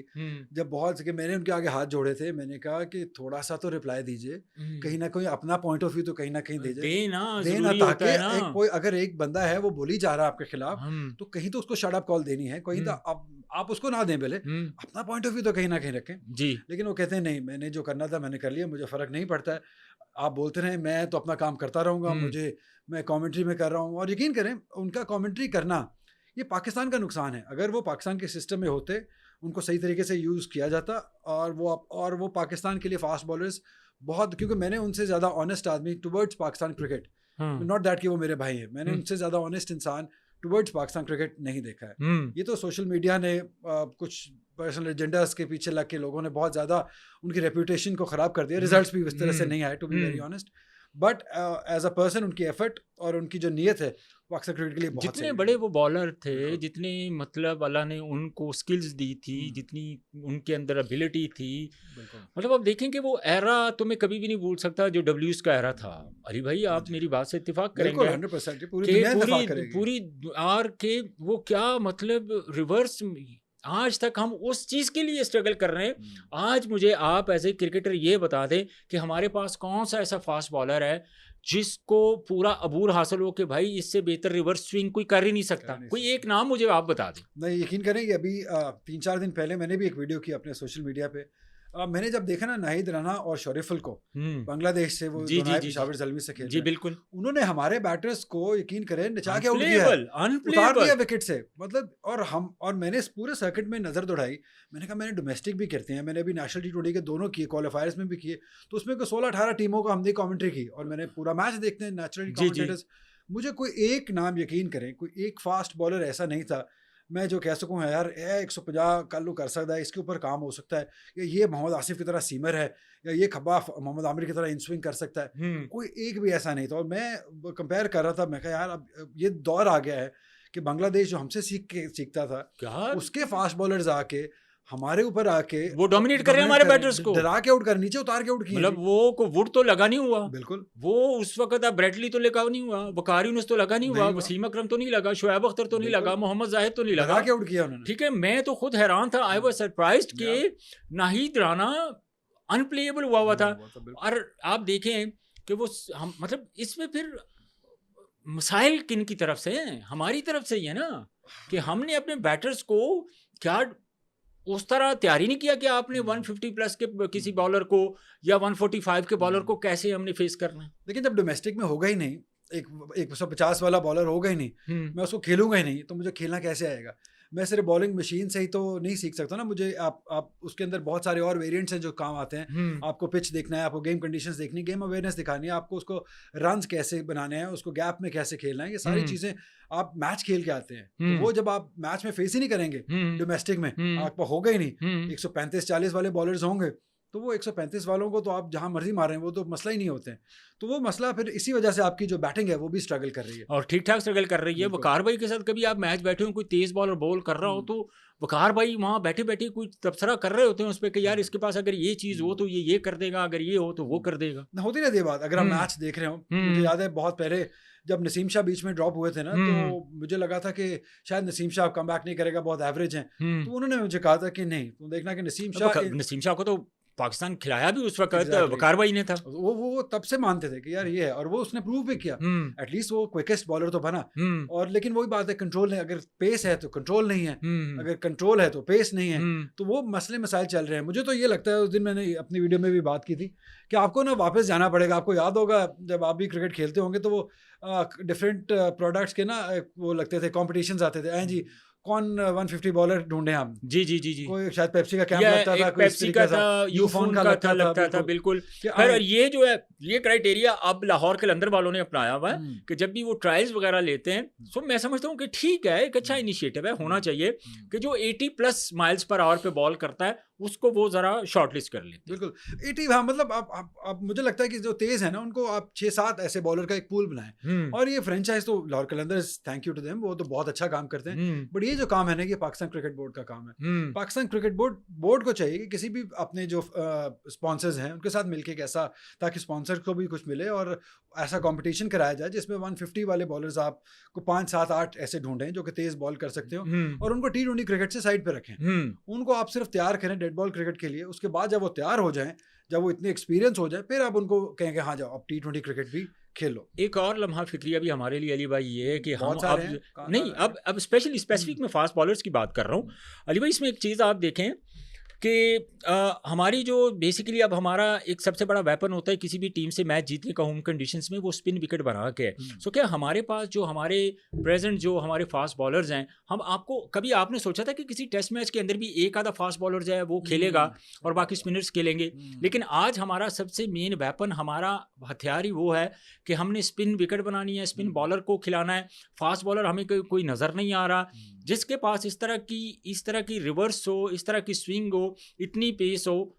Speaker 2: जब बहुत कि मैंने उनके आगे हाथ जोड़े थे, मैंने कहा कि थोड़ा सा तो रिप्लाई दीजिए, कहीं ना कहीं अपना पॉइंट ऑफ व्यू तो कहीं ना कहीं दीजिए।
Speaker 1: देना जरूरी होता है ना।
Speaker 2: कोई अगर एक बंदा है वो बोली जा रहा है आपके खिलाफ, तो कहीं तो उसको शट अप कॉल देनी है, कहीं तो आप उसको ना दें, पहले अपना पॉइंट ऑफ व्यू तो कहीं ना कहीं रखें
Speaker 1: जी।
Speaker 2: लेकिन वो कहते हैं नहीं, मैंने जो करना था मैंने कर लिया, मुझे फर्क नहीं पड़ता है, आप बोलते रहे, मैं तो अपना काम करता रहूंगा, मैं कमेंट्री में कर रहा हूँ। और यकीन करें उनका कमेंट्री करना ये पाकिस्तान का नुकसान है। अगर वो पाकिस्तान के सिस्टम में होते, उनको सही तरीके से यूज़ किया जाता, और वो पाकिस्तान के लिए फास्ट बॉलर्स बहुत, क्योंकि मैंने उनसे ज़्यादा ऑनेस्ट आदमी towards Pakistan cricket, not that कि वो मेरे भाई हैं, मैंने उनसे ज़्यादा ऑनेस्ट इंसान टुवर्ड्स पाकिस्तान क्रिकेट नहीं देखा है। ये तो सोशल मीडिया ने कुछ पर्सनल एजेंडास के पीछे लग के लोगों ने बहुत ज़्यादा उनकी रेपुटेशन को ख़राब कर दिया। रिजल्ट्स भी इस तरह से नहीं आए, to be very honest, but as a person उनकी एफर्ट और उनकी जो नीयत है पाकिस्तान क्रिकेट के लिए बहुत
Speaker 1: जितने बड़े वो बॉलर थे, जितने मतलब अल्लाह ने उनको स्किल्स दी थी, जितनी उनके अंदर एबिलिटी थी, मतलब आप देखें कि वो एरा तो मैं कभी भी नहीं भूल सकता जो डब्ल्यूज का एरा था। अली भाई आप मेरी बात से इत्तेफाक करेंगे
Speaker 2: 100%
Speaker 1: पूरी आर के वो क्या मतलब रिवर्स, आज तक हम उस चीज़ के लिए स्ट्रगल कर रहे हैं। आज मुझे आप एज ए क्रिकेटर ये बता दें कि हमारे पास कौन सा ऐसा फास्ट बॉलर है जिसको पूरा अबूर हासिल हो कि भाई इससे बेहतर रिवर्स स्विंग कोई कर ही नहीं सकता। कोई एक नाम मुझे आप बता दें।
Speaker 2: नहीं, यकीन करें कि अभी 3-4 दिन पहले मैंने भी एक वीडियो की अपने सोशल मीडिया पे, मैंने जब देखा ना नाहिद राना और शरीफुल को बांग्लादेश से, वो पेशावर ज़ल्मी से खेल,
Speaker 1: जी बिल्कुल,
Speaker 2: उन्होंने हमारे बैटर्स को यकीन करें नचा के आउट किया, उतार दिया विकेट से, मतलब। और मैंने इस पूरे सर्किट में नज़र दौड़ाई, मैंने कहा मैंने डोमेस्टिक भी करते हैं, मैंने अभी नेशनल T20 के दोनों किए, क्वालिफायर्स में भी किए, तो उसमें कोई 16-18 टीमों का हमने कमेंट्री की, और मैंने पूरा मैच देखते हैं नेचुरली कमेंटेटर्स। मुझे कोई एक नाम, यकीन करें कोई एक फास्ट बॉलर ऐसा नहीं था मैं जो कह सकूँ यार 150 कल्लू कर सकता है, इसके ऊपर काम हो सकता है, या ये मोहम्मद आसिफ की तरह सीमर है, या ये खब्बा मोहम्मद आमिर की तरह इन स्विंग कर सकता है। कोई एक भी ऐसा नहीं था। और मैं कंपेयर कर रहा था, मैं कहा यार अब ये दौर आ गया है कि बांग्लादेश जो हमसे सीखता था, उसके फास्ट बॉलर्स आके हमारे ऊपर आके
Speaker 1: वो डोमिनेट कर रहे हैं हमारे बैटर्स को,
Speaker 2: डरा के आउट कर, नीचे उतार के आउट किया।
Speaker 1: मतलब वो को वुड तो लगा नहीं हुआ,
Speaker 2: बिल्कुल
Speaker 1: वो उस वक्त ब्रैडली तो लगा नहीं हुआ, वकारी यूनुस तो लगा नहीं हुआ, वसीम अकरम तो नहीं लगा, शोएब अख्तर तो नहीं लगा, मोहम्मद जाहिद तो नहीं लगा,
Speaker 2: के आउट किया उन्होंने।
Speaker 1: ठीक है, मैं तो खुद हैरान था, आई वाज सरप्राइज्ड कि नाहिद राना अनप्लेएबल हुआ था। और आप देखें कि वो हम मतलब इसमें फिर मसाइल किन की तरफ से हैं? हमारी तरफ से ही है ना, कि हमने अपने बैटर्स को क्या उस तरह तैयारी नहीं किया कि आपने 150 प्लस के किसी बॉलर को या 145 के बॉलर को कैसे हमने फेस करना है।
Speaker 2: लेकिन जब डोमेस्टिक में होगा ही नहीं, एक 150 वाला बॉलर होगा ही नहीं, मैं उसको खेलूंगा ही नहीं, तो मुझे खेलना कैसे आएगा? मैं सिर्फ बॉलिंग मशीन से ही तो नहीं सीख सकता ना, मुझे आप उसके अंदर बहुत सारे और वेरिएंट्स हैं जो काम आते हैं। आपको पिच देखना है, आपको गेम कंडीशंस देखनी है, गेम अवेयरनेस दिखानी है, आपको उसको रन्स कैसे बनाने हैं, उसको गैप में कैसे खेलना है, ये सारी चीज़ें आप मैच खेल के आते हैं। तो वो जब आप मैच में फेस ही नहीं करेंगे डोमेस्टिक में, आपको होगा ही नहीं। 135-40 वाले बॉलर्स होंगे तो वो 135 वालों को तो आप जहां मर्जी मारें वो तो मसला ही नहीं होते हैं। तो वो मसला फिर इसी वजह से आपकी जो बैटिंग है वो भी स्ट्रगल कर रही है, और
Speaker 1: ठीक ठाक स्ट्रगल कर रही है। वकार भाई के साथ कभी आप मैच बैठे हो, कोई तेज बॉलर बॉल कर रहा हो, तो वकार भाई वहाँ बैठे बैठे कोई तबसरा कर रहे होते हैं उस पर कि यार इसके पास अगर ये चीज़ हो तो ये कर देगा, अगर ये हो तो वो कर देगा।
Speaker 2: होती रहती है बात। अगर हम मैच देख रहे हो, मुझे याद है बहुत पहले जब नसीम शाह बीच में ड्रॉप हुए थे ना, तो मुझे लगा था कि शायद नसीम शाह कम बैक नहीं करेगा, बहुत एवरेज हैं। तो उन्होंने मुझे कहा था कि नहीं, तुम देखना कि नसीम शाह
Speaker 1: को तो पाकिस्तान खिलाया भी उस वक्त वकार भाई ने था।
Speaker 2: वो तब से मानते थे कि यार ये है, और वो उसने प्रूव भी किया, एटलीस्ट वो क्विकेस्ट बॉलर तो बना। और लेकिन वही बात है, कंट्रोल नहीं, अगर पेस है तो कंट्रोल नहीं है, अगर कंट्रोल है तो पेस नहीं है, तो वो मसले मसाइल चल रहे हैं। मुझे तो ये लगता है, उस दिन मैंने अपनी वीडियो में भी बात की थी कि आपको ना वापस जाना पड़ेगा। आपको याद होगा जब आप भी क्रिकेट खेलते होंगे तो वो डिफरेंट प्रोडक्ट्स के ना वो लगते थे, कॉम्पिटिशंस आते थे, जी कौन 150 बॉलर ढूंढे हम।
Speaker 1: जी जी जी जी,
Speaker 2: कोई शायद पेप्सी का कैंप लगता था, कोई
Speaker 1: पेप्सी का था, यूफोन का लगता था, बिल्कुल। और ये जो है ये क्राइटेरिया अब लाहौर के लंदर वालों ने अपनाया हुआ है कि जब भी वो ट्रायल्स वगैरह लेते हैं, तो मैं समझता हूँ कि ठीक है, एक अच्छा इनिशिएटिव है, होना चाहिए कि जो 80+ माइल्स पर आवर पे बॉल करता है उसको वो जरा शॉर्टलिस्ट कर लेते हैं।
Speaker 2: बिल्कुल 80, हाँ, मतलब आप मुझे लगता है कि जो तेज है ना उनको आप 6-7 ऐसे बॉलर का एक पूल बनाएं। और ये फ्रेंचाइज तो Lahore Qalandars, thank you to them, वो तो बहुत अच्छा काम करते हैं। बट ये जो काम है ना, ये पाकिस्तान क्रिकेट बोर्ड का काम है। पाकिस्तान क्रिकेट बोर्ड को चाहिए कि किसी भी अपने जो स्पॉन्सर्स हैं उनके साथ मिलके कैसा, ताकि स्पॉन्सर को भी कुछ मिले और ऐसा कंपटीशन कराया जाए जिसमें 150 वाले बॉलर्स आपको 5-7-8 ऐसे ढूंढें जो कि तेज बॉल कर सकते हो, और उनको T20 क्रिकेट से साइड पे रखें। उनको आप सिर्फ तैयार करें डेड बॉल क्रिकेट के लिए। उसके बाद जब वो तैयार हो जाएं, जब वो इतने एक्सपीरियंस हो जाए, फिर आप उनको कहेंगे हाँ जाओ अब T20 क्रिकेट भी खेलो।
Speaker 1: एक और लम्हा फिक्रिया भी हमारे लिए अली भाई ये है कि हम अब नहीं, अब स्पेसिफिक मैं फास्ट बॉलर्स की बात कर रहा हूँ अली भाई। इसमें एक चीज़ आप देखें कि हमारी जो बेसिकली अब हमारा एक सबसे बड़ा वेपन होता है किसी भी टीम से मैच जीतने का होम कंडीशंस में, वो स्पिन विकेट बना के है। सो क्या हमारे पास जो हमारे प्रेजेंट जो हमारे फास्ट बॉलर्स हैं, हम आपको कभी आपने सोचा था कि किसी टेस्ट मैच के अंदर भी एक आधा फास्ट बॉलर जो है वो खेलेगा और बाकी स्पिनर्स खेलेंगे? लेकिन आज हमारा सबसे मेन वेपन, हमारा हथियार ही वो है कि हमने स्पिन विकेट बनानी है, स्पिन बॉलर को खिलाना है। फास्ट बॉलर हमें कोई नज़र नहीं आ रहा जिसके पास इस तरह की रिवर्स हो, इस तरह की स्विंग हो, इतनी पेस हो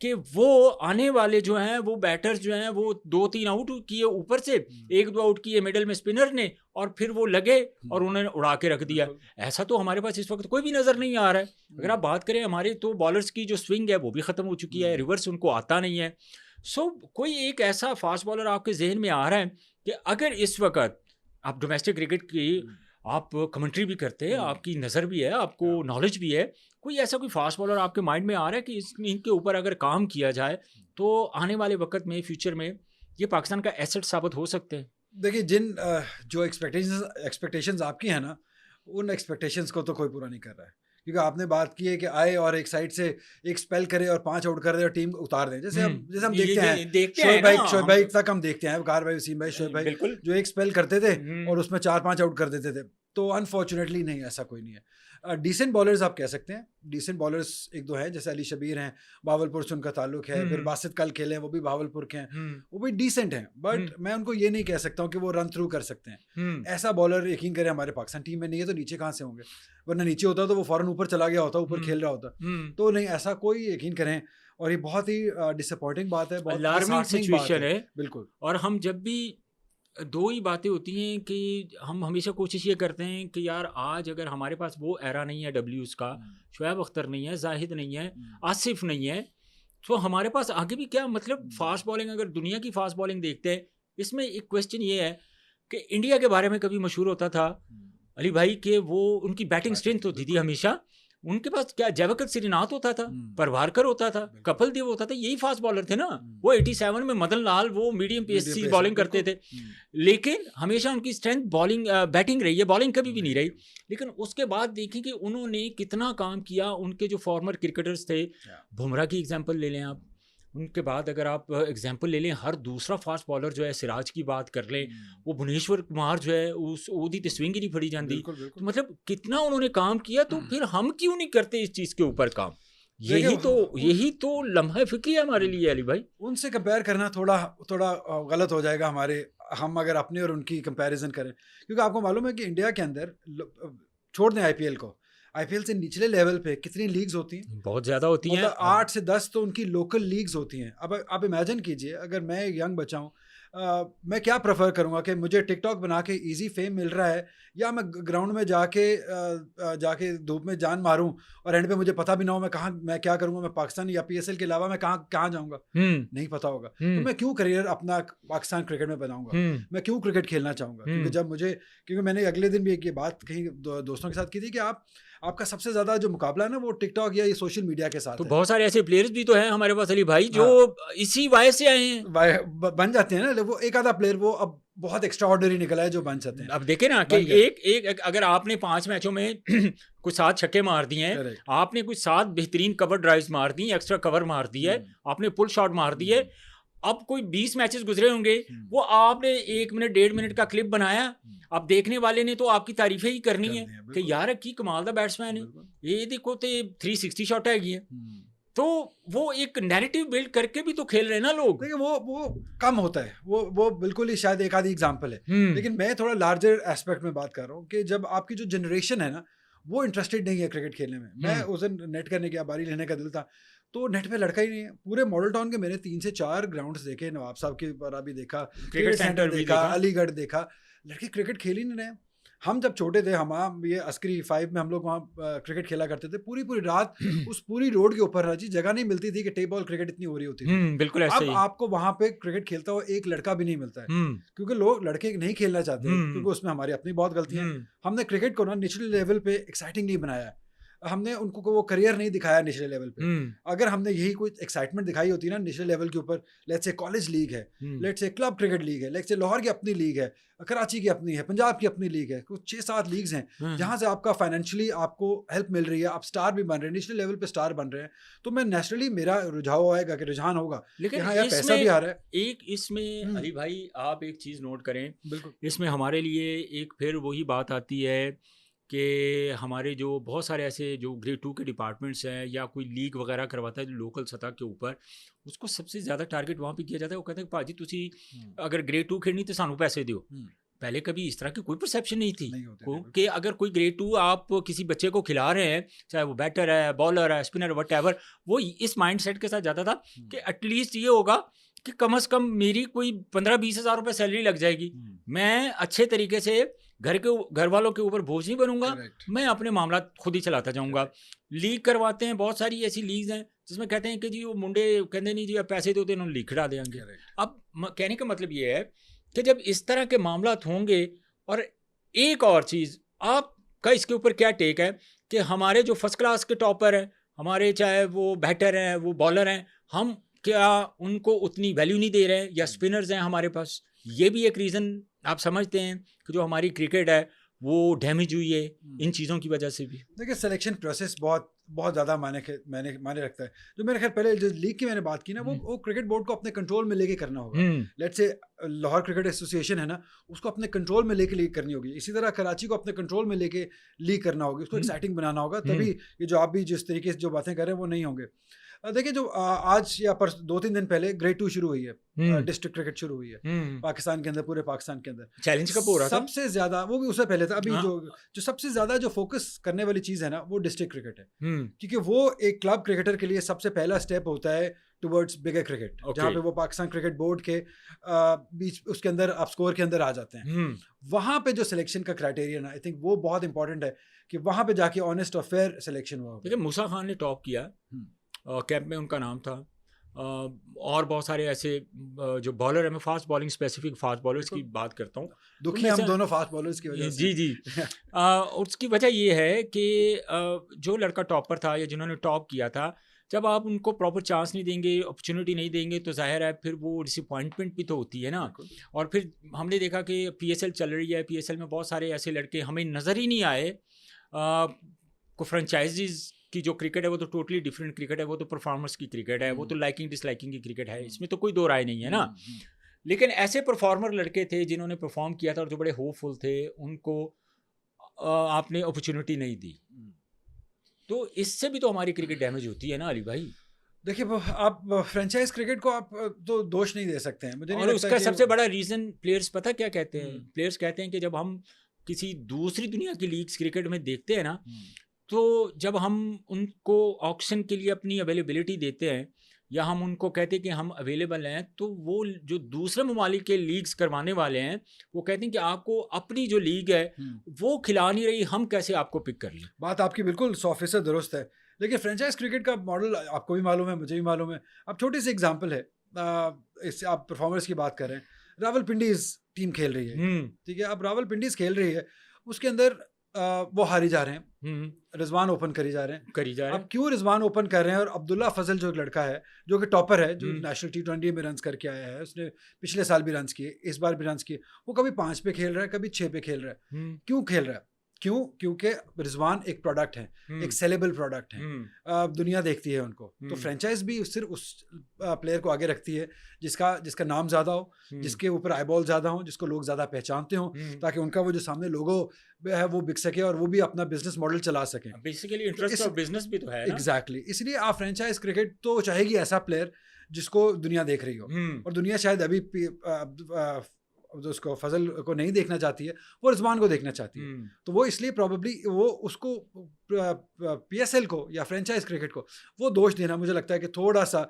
Speaker 1: कि वो आने वाले जो हैं वो बैटर्स जो हैं वो 2-3 आउट किए, ऊपर से 1-2 आउट किए मिडल में स्पिनर ने, और फिर वो लगे और उन्होंने उड़ा के रख दिया। ऐसा तो हमारे पास इस वक्त कोई भी नज़र नहीं आ रहा है। अगर आप बात करें हमारे तो बॉलर्स की जो स्विंग है वो भी ख़त्म हो चुकी है, रिवर्स उनको आता नहीं है। सो कोई एक ऐसा फास्ट बॉलर आपके जहन में आ रहा है कि अगर इस वक्त आप डोमेस्टिक क्रिकेट की आप कमेंट्री भी करते हैं, आपकी नज़र भी है, आपको नॉलेज भी है, कोई ऐसा कोई फास्ट बॉलर आपके माइंड में आ रहा है कि इनके ऊपर अगर काम किया जाए तो आने वाले वक्त में, फ्यूचर में ये पाकिस्तान का एसेट साबित हो सकते हैं?
Speaker 2: देखिए, जिन जो एक्सपेक्टेशंस आपकी हैं ना, उन एक्सपेक्टेशंस को तो कोई पूरा नहीं कर रहा है। क्योंकि आपने बात की है कि आए और एक साइड से एक स्पेल करे और 5 आउट कर दे और टीम उतार दें, जैसे हम देखते हैं शोएब भाई तक हम देखते हैं, वकार भाई, वसीम भाई, शोएब भाई जो एक स्पेल करते थे और उसमें 4-5 आउट कर देते थे। तो अनफॉर्चुनेटली नहीं, ऐसा कोई नहीं है। डिसेंट बॉलर्स आप कह सकते हैं, डिसेंट बॉलर्स एक दो हैं, जैसे अली शबीर हैं, भावलपुर से उनका ताल्लुक है, फिर बासित कल खेले हैं, वो भी भावलपुर के हैं, वो भी डिसेंट हैं, बट मैं उनको ये नहीं कह सकता हूँ कि वो रन थ्रू कर सकते हैं। ऐसा बॉलर यकीन करें हमारे पाकिस्तान टीम में नहीं है, तो नीचे कहाँ से होंगे? वरना नीचे होता तो वो फौरन ऊपर चला गया होता, ऊपर खेल रहा होता। तो नहीं, ऐसा कोई यकीन करें, और ये बहुत ही डिसअपॉइंटिंग बात है, बहुत
Speaker 1: अलार्मिंग सिचुएशन है।
Speaker 2: बिल्कुल।
Speaker 1: और हम जब भी दो ही बातें होती हैं कि हम हमेशा कोशिश ये करते हैं कि यार आज अगर हमारे पास वो एरा नहीं है डब्ल्यूज़ का, शोएब अख्तर नहीं है, जाहिद नहीं है, आसिफ नहीं है, तो हमारे पास आगे भी क्या मतलब फास्ट बॉलिंग, अगर दुनिया की फास्ट बॉलिंग देखते हैं, इसमें एक क्वेश्चन ये है कि इंडिया के बारे में कभी मशहूर होता था अली भाई के वो उनकी बैटिंग स्ट्रेंथ होती थी हमेशा, उनके पास क्या जयवकत श्रीनाथ होता था, परवारकर होता था, कपिल देव होता था, यही फास्ट बॉलर थे ना। वो 87 में मदन लाल वो मीडियम पेस की बॉलिंग करते थे, लेकिन हमेशा उनकी स्ट्रेंथ बॉलिंग बैटिंग रही है, बॉलिंग कभी भी नहीं रही। लेकिन उसके बाद देखें कि उन्होंने कितना काम किया, उनके जो फॉर्मर क्रिकेटर्स थे, बुमराह की एग्जाम्पल ले लें आप, उनके बाद अगर आप एग्जांपल ले लें, हर दूसरा फास्ट बॉलर जो है, सिराज की बात कर लें, वो भुवनेश्वर कुमार जो है, उस ओदी तो स्विंग ही नहीं फड़ी जाती। तो मतलब कितना उन्होंने काम किया, तो फिर हम क्यों नहीं करते इस चीज़ के ऊपर काम? यही तो लम्हा फिक्री है हमारे लिए अली भाई।
Speaker 2: उनसे कंपेयर करना थोड़ा गलत हो जाएगा हम अगर अपने और उनकी कंपैरिजन करें, क्योंकि आपको मालूम है कि इंडिया के अंदर, छोड़ दें आईपीएल को, आईपीएल से निचले लेवल पे कितनी लीग्स होती हैं? बहुत ज़्यादा होती हैं, 8 से 10 तो उनकी लोकल लीग्स होती हैं। अब आप इमेजिन कीजिए, अगर मैं यंग बच्चा हूँ, मैं क्या प्रेफर करूँगा कि मुझे टिकटॉक बना के इजी फेम मिल रहा है, या मैं ग्राउंड में जाके धूप में जान मारूं और एंड पे मुझे पता भी ना हो मैं क्या करूँगा, मैं पाकिस्तान या पीएसएल के अलावा मैं कहाँ जाऊँगा, नहीं पता होगा। तो मैं क्यों करियर अपना पाकिस्तान क्रिकेट में बनाऊंगा? मैं क्यों क्रिकेट खेलना चाहूँगा? क्योंकि मैंने अगले दिन भी एक ये बात कहीं दोस्तों के साथ की थी कि आपका सबसे ज्यादा जो मुकाबला है ना, वो टिकटॉक या ये सोशल मीडिया के साथ।
Speaker 1: तो बहुत सारे ऐसे प्लेयर्स भी तो हैं हमारे पास अली भाई, जो इसी वाय से आए हैं,
Speaker 2: बन जाते हैं ना। वो एक आधा प्लेयर वो अब बहुत एक्स्ट्रा ऑर्डिनरी निकला है जो बन सकते हैं।
Speaker 1: अब देखे ना कि एक अगर आपने 5 मैचों में कुछ 7 छक्के मार दिए हैं, आपने कुछ 7 बेहतरीन कवर ड्राइव्स मार दी, एक्स्ट्रा कवर मार दी है, आपने पुल शॉट मार दी है, अब कोई 20 मैचेस गुजरे होंगे, वो आपने 1 मिनट 1.5 मिनट का क्लिप बनाया, अब देखने वाले ने तो आपकी तारीफें ही करनी है कि यार की कमाल दा बैट्समैन है, ये देखो तो 360 शॉट है। तो वो एक नैरेटिव बिल्ड करके भी तो खेल रहे हैं ना लोग।
Speaker 2: देखिए वो कम होता है, वो बिल्कुल ही शायद एक आधी एग्जांपल है, लेकिन मैं थोड़ा लार्जर एस्पेक्ट में बात कर रहा हूँ कि जब आपकी जो जनरेशन है ना, वो इंटरेस्टेड नहीं है क्रिकेट खेलने में। मैं उस दिन नेट करने की बारी लेने का दिल था, तो नेट पे लड़का ही नहीं है। पूरे मॉडल टाउन के मैंने 3 से 4 ग्राउंड्स देखे, नवाब साहब के बरा भी देखा, क्रिकेट सेंटर देखा, अलीगढ़ देखा, लड़के क्रिकेट खेल ही नहीं रहे। हम जब छोटे थे, हम ये अस्करी 5 में हम लोग वहाँ क्रिकेट खेला करते थे, पूरी रात उस पूरी रोड के ऊपर राजी जगह नहीं मिलती थी कि टेप बॉल क्रिकेट इतनी हो रही होती थी।
Speaker 1: बिल्कुल ऐसे
Speaker 2: अब आपको वहाँ पे क्रिकेट खेलता हुआ एक लड़का भी नहीं मिलता है, क्योंकि लोग लड़के नहीं खेलना चाहते, क्योंकि उसमें हमारी अपनी बहुत गलती है। हमने क्रिकेट को ना नेशनल लेवल पे एक्साइटिंग नहीं बनाया। हमने उनको वो करियर नहीं दिखाया नेशनल लेवल पे। अगर हमने यही कोई एक्साइटमेंट दिखाई होती ना नेशनल लेवल के ऊपर, लेट्स से कॉलेज लीग है, let's say club cricket league है, लेट्स से लाहौर की अपनी लीग है, कराची की अपनी है, पंजाब की अपनी लीग है, कुछ 6-7 लीग्स हैं जहाँ से आपका फाइनेंशियली आपको हेल्प मिल रही है, आप स्टार भी बन रहे हैं, नेशनल लेवल पे स्टार बन रहे हैं, तो मैं नेशनली मेरा रुझान होगा,
Speaker 1: लेकिन
Speaker 2: हाँ यार पैसा भी आ रहा है।
Speaker 1: एक इसमें अली भाई आप एक चीज़ नोट करें,
Speaker 2: बिल्कुल
Speaker 1: इसमें हमारे लिए एक फिर वही बात आती है कि हमारे जो बहुत सारे ऐसे जो ग्रेड 2 के डिपार्टमेंट्स हैं या कोई लीग वगैरह करवाता है जो लोकल सतह के ऊपर, उसको सबसे ज़्यादा टारगेट वहाँ पे किया जाता है। वो कहते हैं भाजी तुसी अगर ग्रेड 2 खेलनी तो सानू पैसे दियो। पहले कभी इस तरह की कोई परसेप्शन नहीं थी कि अगर कोई ग्रेड 2 आप किसी बच्चे को खिला रहे हैं, चाहे वो बैटर है, बॉलर है, स्पिनर, व्हाटएवर, वो इस माइंडसेट के साथ जाता था कि एटलीस्ट ये होगा कि कम से कम मेरी कोई 15-20 हज़ार रुपये सैलरी लग जाएगी, मैं अच्छे तरीके से घर वालों के ऊपर बोझ नहीं बनूंगा, मैं अपने मामला खुद ही चलाता जाऊंगा। लीग करवाते हैं, बहुत सारी ऐसी लीग्स हैं जिसमें कहते हैं कि जी वो मुंडे कहते नहीं जी अब पैसे दो तो इन्होंने लीग खड़ा देंगे। अब कहने का मतलब ये है कि जब इस तरह के मामला होंगे, और एक और चीज़ आपका इसके ऊपर क्या टेक है कि हमारे जो फर्स्ट क्लास के टॉपर हैं, हमारे चाहे वो बैटर हैं, वो बॉलर हैं, हम क्या उनको उतनी वैल्यू नहीं दे रहे हैं, या स्पिनर्स हैं हमारे पास, ये भी एक रीज़न आप समझते हैं कि जो हमारी क्रिकेट है वो डैमेज हुई है इन चीज़ों की वजह से भी?
Speaker 2: देखिए सिलेक्शन प्रोसेस बहुत ज़्यादा माने रखता है। जो मेरे ख्याल पहले जो लीग की मैंने बात की ना, वो क्रिकेट बोर्ड को अपने कंट्रोल में लेके करना होगा। Let's say Lahore cricket association है ना, उसको अपने कंट्रोल में लेके लीग करनी होगी। इसी तरह कराची को अपने कंट्रोल में लेके लीग करना होगी, उसको एक्साइटिंग बनाना होगा, तभी ये जो आप भी जिस तरीके से जो बातें कर रहे हैं वो नहीं होंगे। देखिए जो आज या 2-3 दिन पहले ग्रेड 2 शुरू हुई है, डिस्ट्रिक्ट क्रिकेट शुरू हुई है पाकिस्तान के अंदर, पूरे पाकिस्तान के अंदर।
Speaker 1: चैलेंज कब हो रहा था?
Speaker 2: सबसे ज्यादा वो भी उससे पहले था। अभी जो सबसे ज्यादा जो फोकस करने वाली चीज है ना, वो डिस्ट्रिक्ट क्रिकेट है, क्योंकि वो एक क्लब क्रिकेटर के लिए सबसे पहला स्टेप होता है टुवर्ड्स बिगर क्रिकेट, जहाँ पे वो पाकिस्तान क्रिकेट बोर्ड के बीच उसके अंदर आप स्कोर के अंदर आ जाते हैं। वहाँ पे जो सिलेक्शन का क्राइटेरिया आई थिंक वो बहुत इंपॉर्टेंट है कि वहाँ पे जाके ऑनेस्ट और फेयर सिलेक्शन हुआ।
Speaker 1: देखिए मूसा खान ने टॉप किया, कैंप में उनका नाम था, और बहुत सारे ऐसे जो बॉलर है, मैं fast bowling specific fast bowlers की बात करता हूँ,
Speaker 2: दुखी हम दोनों फास्ट बॉलर्स की वजह से।
Speaker 1: जी उसकी वजह ये है कि जो लड़का टॉपर था या जिन्होंने टॉप किया था, जब आप उनको प्रॉपर चांस नहीं देंगे, अपॉर्चुनिटी नहीं देंगे, तो जाहिर है फिर वो डिसअपॉइंटमेंट भी तो होती है ना। और फिर हमने देखा कि PSL चल रही है, PSL में बहुत सारे ऐसे लड़के हमें नज़र ही नहीं आए। को फ्रेंचाइजीज़ की जो क्रिकेट है वो तो टोटली डिफरेंट क्रिकेट है, वो तो परफॉर्मर्स की क्रिकेट है, वो तो लाइकिंग डिसलाइकिंग की क्रिकेट है, इसमें तो कोई दो राय नहीं है ना। लेकिन ऐसे परफॉर्मर लड़के थे जिन्होंने परफॉर्म किया था और जो बड़े होपफुल थे, उनको आपने अपॉर्चुनिटी नहीं दी, तो इससे भी तो हमारी क्रिकेट डैमेज होती है ना अली भाई।
Speaker 2: देखिए आप फ्रेंचाइज क्रिकेट को आप तो दोष नहीं दे सकते हैं, मुझे नहीं लगता।
Speaker 1: उसका सबसे बड़ा रीज़न प्लेयर्स पता क्या कहते हैं? प्लेयर्स कहते हैं कि जब हम किसी दूसरी दुनिया की लीग्स क्रिकेट में देखते हैं ना, तो जब हम उनको ऑक्शन के लिए अपनी अवेलेबिलिटी देते हैं या हम उनको कहते हैं कि हम अवेलेबल हैं, तो वो जो दूसरे ममालिक के लीग्स करवाने वाले हैं वो कहते हैं कि आपको अपनी जो लीग है वो खिला नहीं रही, हम कैसे आपको पिक कर लें।
Speaker 2: बात आपकी बिल्कुल 100% दुरुस्त है। लेकिन फ्रेंचाइज क्रिकेट का मॉडल आपको भी मालूम है, मुझे भी मालूम है। अब छोटी सी एग्जांपल है, इससे आप परफॉर्मर्स की बात कर रहे हैं, रावलपिंडीज टीम खेल रही है, ठीक है। अब रावलपिंडीज खेल रही है, उसके अंदर वो हारी जा रहे हैं, रिजवान ओपन करी जा रहे हैं। अब क्यों रिजवान ओपन कर रहे हैं और अब्दुल्ला फजल जो एक लड़का है जो कि टॉपर है, जो नेशनल T20 में रन्स करके आया है, उसने पिछले साल भी रन्स किए, इस बार भी रन्स किए, वो कभी 5 पे खेल रहा है, कभी 6 पे खेल रहा है। क्यों खेल रहा है? क्योंकि रिजवान एक प्रोडक्ट है, एक सेलेबल प्रोडक्ट है, दुनिया देखती है उनको। तो फ्रेंचाइज भी सिर्फ उस प्लेयर को आगे रखती है जिसका नाम ज़्यादा हो, जिसके ऊपर आईबॉल ज़्यादा हो, जिसको लोग ज़्यादा पहचानते हो, ताकि उनका वो जो सामने लोगो है वो बिक सके और वो भी अपना बिजनेस मॉडल चला सके।
Speaker 1: बेसिकली इंटरेस्ट ऑफ बिजनेस भी तो है ना।
Speaker 2: एग्जैक्टली, इसलिए आप फ्रेंचाइज क्रिकेट तो चाहेगी ऐसा प्लेयर जिसको दुनिया देख रही हो, और दुनिया शायद अभी जो उसको फजल को नहीं देखना चाहती है, वो रिजवान को देखना चाहती है। तो वो इसलिए प्रॉब्ली वो उसको PSL को या फ्रेंचाइज क्रिकेट को वो दोष देना मुझे लगता है कि थोड़ा सा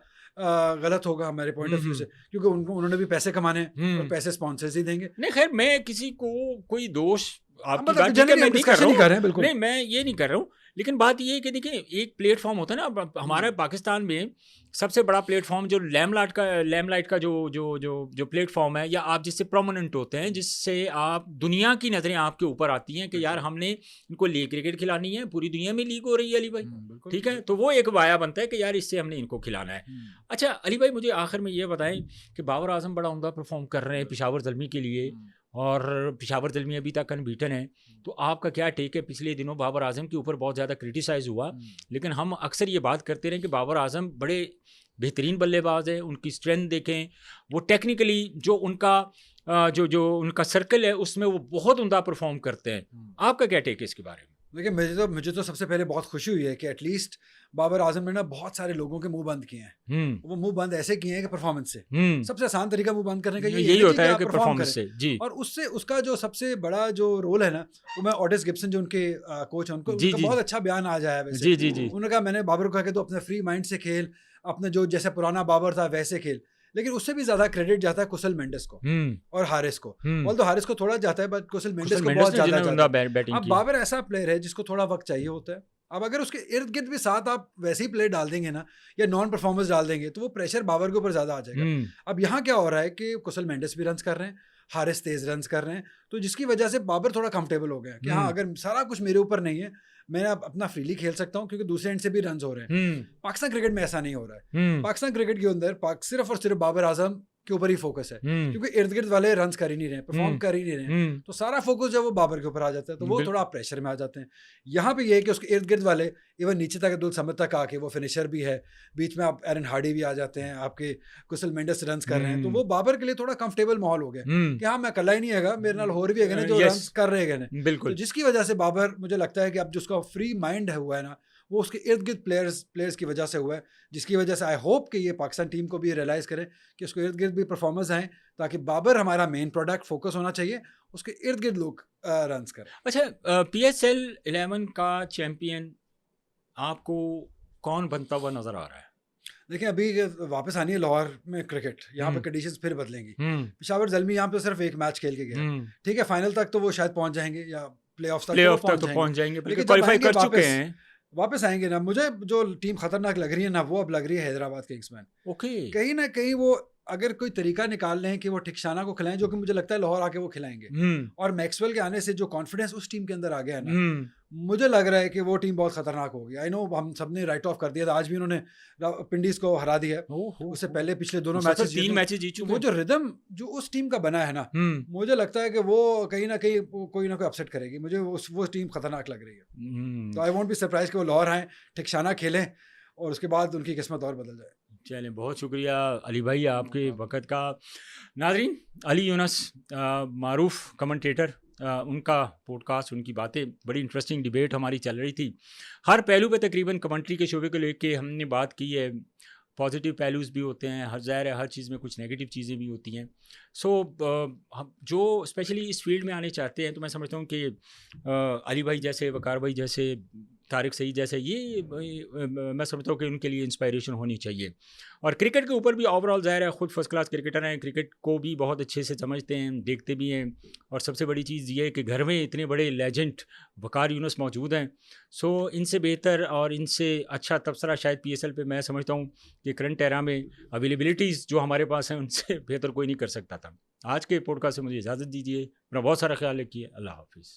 Speaker 2: गलत होगा हमारे पॉइंट ऑफ व्यू से, क्योंकि उन्होंने भी पैसे कमाने हैं और पैसे स्पॉन्सर्स ही देंगे।
Speaker 1: नहीं खैर, मैं किसी को कोई दोष आपकी बात ठीक है, मैं नहीं कर रहा
Speaker 2: नहीं कर रहे हैं
Speaker 1: हूँ,
Speaker 2: बिल्कुल
Speaker 1: नहीं मैं ये नहीं कर रहा हूँ, लेकिन बात ये है कि देखिए एक प्लेटफॉर्म होता है ना, अब हमारे पाकिस्तान में सबसे बड़ा प्लेटफॉर्म जो लैमलाइट का जो प्लेटफॉर्म है, या आप जिससे प्रोमिनेंट होते हैं, जिससे आप दुनिया की नज़रें आपके ऊपर आती हैं कि यार हमने इनको लीग क्रिकेट खिलानी है, पूरी दुनिया में लीग हो रही है अली भाई, ठीक है, तो वो एक वाया बनता है कि यार इससे हमने इनको खिलाना है। अच्छा अली भाई, मुझे आखिर में ये बताएं कि बाबर आजम बड़ा उम्दा परफॉर्म कर रहे हैं पेशावर ज़ल्मी के लिए, और पेशावर ज़ल्मी अभी तक अनबीटन है, तो आपका क्या टेक है? पिछले दिनों बाबर आजम के ऊपर बहुत ज़्यादा क्रिटिसाइज़ हुआ, लेकिन हम अक्सर ये बात करते रहे कि बाबर आजम बड़े बेहतरीन बल्लेबाज हैं, उनकी स्ट्रेंथ देखें, वो टेक्निकली जो उनका जो उनका सर्कल है उसमें वो बहुत उम्दा परफॉर्म करते हैं। आपका क्या टेक है इसके बारे में?
Speaker 2: देखिए मुझे तो सबसे पहले बहुत खुशी हुई है कि एटलीस्ट बाबर आजम ने ना बहुत सारे लोगों के मुंह बंद किए हैं। वो मुंह बंद ऐसे किए हैं कि परफॉर्मेंस से, सबसे आसान तरीका मुंह बंद करने का
Speaker 1: यही होता है कि परफॉर्मेंस से जी।
Speaker 2: और उससे उसका जो सबसे बड़ा जो रोल है ना, वो मैं ऑटिस गिब्सन जो उनके कोच हैं उनको उनका बहुत अच्छा बयान आ जाया वैसे।
Speaker 1: जी जी जी,
Speaker 2: उन्होंने कहा मैंने बाबर को कहा कि तो अपने फ्री माइंड से खेल, अपने जो जैसे पुराना बाबर था वैसे खेल, लेकिन उससे भी ज्यादा क्रेडिट जाता है कुशल मेंडिस को और हारिस को। तो हारिस को थोड़ा जाता है बट कुशल मेंडिस को बहुत ज्यादा जाता है। अब बाबर ऐसा प्लेयर है जिसको थोड़ा वक्त चाहिए होता है। अब अगर उसके इर्द गिर्द भी साथ आप वैसे ही प्लेयर डाल देंगे ना, या नॉन परफॉर्मेंस डाल देंगे, तो वो प्रेशर बाबर के ऊपर ज्यादा आ जाएगा। अब यहाँ क्या हो रहा है कि कुशल मेंडिस भी रन कर रहे हैं, हारिस तेज रन कर रहे हैं, तो जिसकी वजह से बाबर थोड़ा कंफर्टेबल हो गया कि हाँ अगर सारा कुछ मेरे ऊपर नहीं है, मैं अपना फ्रीली खेल सकता हूँ क्योंकि दूसरे एंड से भी रन हो रहे हैं। पाकिस्तान क्रिकेट में ऐसा नहीं हो रहा है। पाकिस्तान क्रिकेट के अंदर सिर्फ और सिर्फ बाबर आजम के ऊपर ही फोकस है, क्योंकि इर्द गिर्द वाले रन कर ही नहीं रहे, परफॉर्म कर ही नहीं रहे, तो सारा फोकस जब वो बाबर के ऊपर आ जाता है तो वो थोड़ा प्रेशर में आ जाते हैं। यहाँ पे ये है कि उसके इर्द गिर्द वाले इवन नीचे तक अब्दुल समद तक आके वो फिनिशर भी है, बीच में आप एरन हार्डी भी आ जाते हैं, आपके कुशल मेंडिस रन कर रहे हैं, तो वो बाबर के लिए थोड़ा कंफर्टेबल माहौल हो गया कि हाँ मैं कला ही नहीं है, मेरे नाल और भी है जो रन कर रहे हैं, बिल्कुल। तो जिसकी वजह से बाबर, मुझे लगता है कि अब जो उसका फ्री माइंड हुआ है ना, वो उसके इर्द गिर्द प्लेयर्स की वजह से हुआ है, जिसकी वजह से आई होप कि ये पाकिस्तान टीम को भी रियलाइज़ करें कि उसके इर्द गिर्द भी परफॉर्मेंस आए, ताकि बाबर हमारा मेन प्रोडक्ट फोकस होना चाहिए, उसके इर्द गिर्द लोग रन्स करें।
Speaker 1: अच्छा PSL 11 का चैंपियन आपको कौन बनता हुआ नजर आ रहा है?
Speaker 2: देखिए अभी वापस आनी है लाहौर में क्रिकेट, यहाँ पे कंडीशंस फिर बदलेंगी। पेशावर ज़ल्मी यहाँ पे सिर्फ एक मैच खेल के गया, ठीक है, फाइनल तक तो वो शायद पहुंच जाएंगे या प्ले ऑफ तक तो पहुंच जाएंगे, लेकिन क्वालिफाई कर चुके हैं, वापस आएंगे ना। मुझे जो टीम खतरनाक लग रही है ना, वो अब लग रही है हैदराबाद किंग्समैन। कहीं ना कहीं वो अगर कोई तरीका निकाल लें कि वो ठिकशाना को खिलाएं, जो कि मुझे लगता है लाहौर आके वो खिलाएंगे, और मैक्सवेल के आने से जो कॉन्फिडेंस उस टीम के अंदर आ गया है ना, मुझे लग रहा है कि वो टीम बहुत खतरनाक होगी। आई नो हम सबने राइट ऑफ कर दिया था, आज भी उन्होंने पिंडीज को हरा दिया, उससे पहले पिछले दोनों मैचेस
Speaker 1: 3 मैचेस जीत चुके।
Speaker 2: वो जो रिदम जो उस टीम का बना है ना, मुझे लगता है कि वो कहीं ना कहीं कोई ना कोई अपसेट करेगी। मुझे वो टीम खतरनाक लग रही है, तो आई वोंट बी सरप्राइज कि वो लाहौर आए, ठिकशाना खेलें और उसके बाद उनकी किस्मत और बदल जाए।
Speaker 1: चलिए, बहुत शुक्रिया अली भाई आपके वक़्त का। नाज़रीन, अली यूनुस मारूफ कमेंटेटर, उनका पॉडकास्ट, उनकी बातें, बड़ी इंटरेस्टिंग डिबेट हमारी चल रही थी। हर पहलू पे तकरीबन कमेंट्री के शोबे को लेके हमने बात की है। पॉजिटिव पहलूज़ भी होते हैं, हर ज़ाहिर है हर चीज़ में कुछ नेगेटिव चीज़ें भी होती हैं। हम जो स्पेशली इस फील्ड में आने चाहते हैं, तो मैं समझता हूँ कि अली भाई जैसे, वकार भाई जैसे, तारिक सईद जैसे, ये मैं समझता हूँ कि उनके लिए इंस्पायरेशन होनी चाहिए। और क्रिकेट के ऊपर भी ओवरऑल ज़ाहिर है खुद फर्स्ट क्लास क्रिकेटर हैं, क्रिकेट को भी बहुत अच्छे से समझते हैं, देखते भी हैं। और सबसे बड़ी चीज़ ये है कि घर में इतने बड़े लेजेंड वकार यूनुस मौजूद हैं। सो इनसे बेहतर और इनसे अच्छा तबसरा शायद PSL पे मैं समझता हूँ कि करंट एरा में अवेलेबिलिटीज़ जो हमारे पास हैं उनसे बेहतर कोई नहीं कर सकता था। आज के पॉडकास्ट से मुझे इजाज़त दीजिए, अपना बहुत सारा ख्याल रखिए। अल्लाह हाफिज़।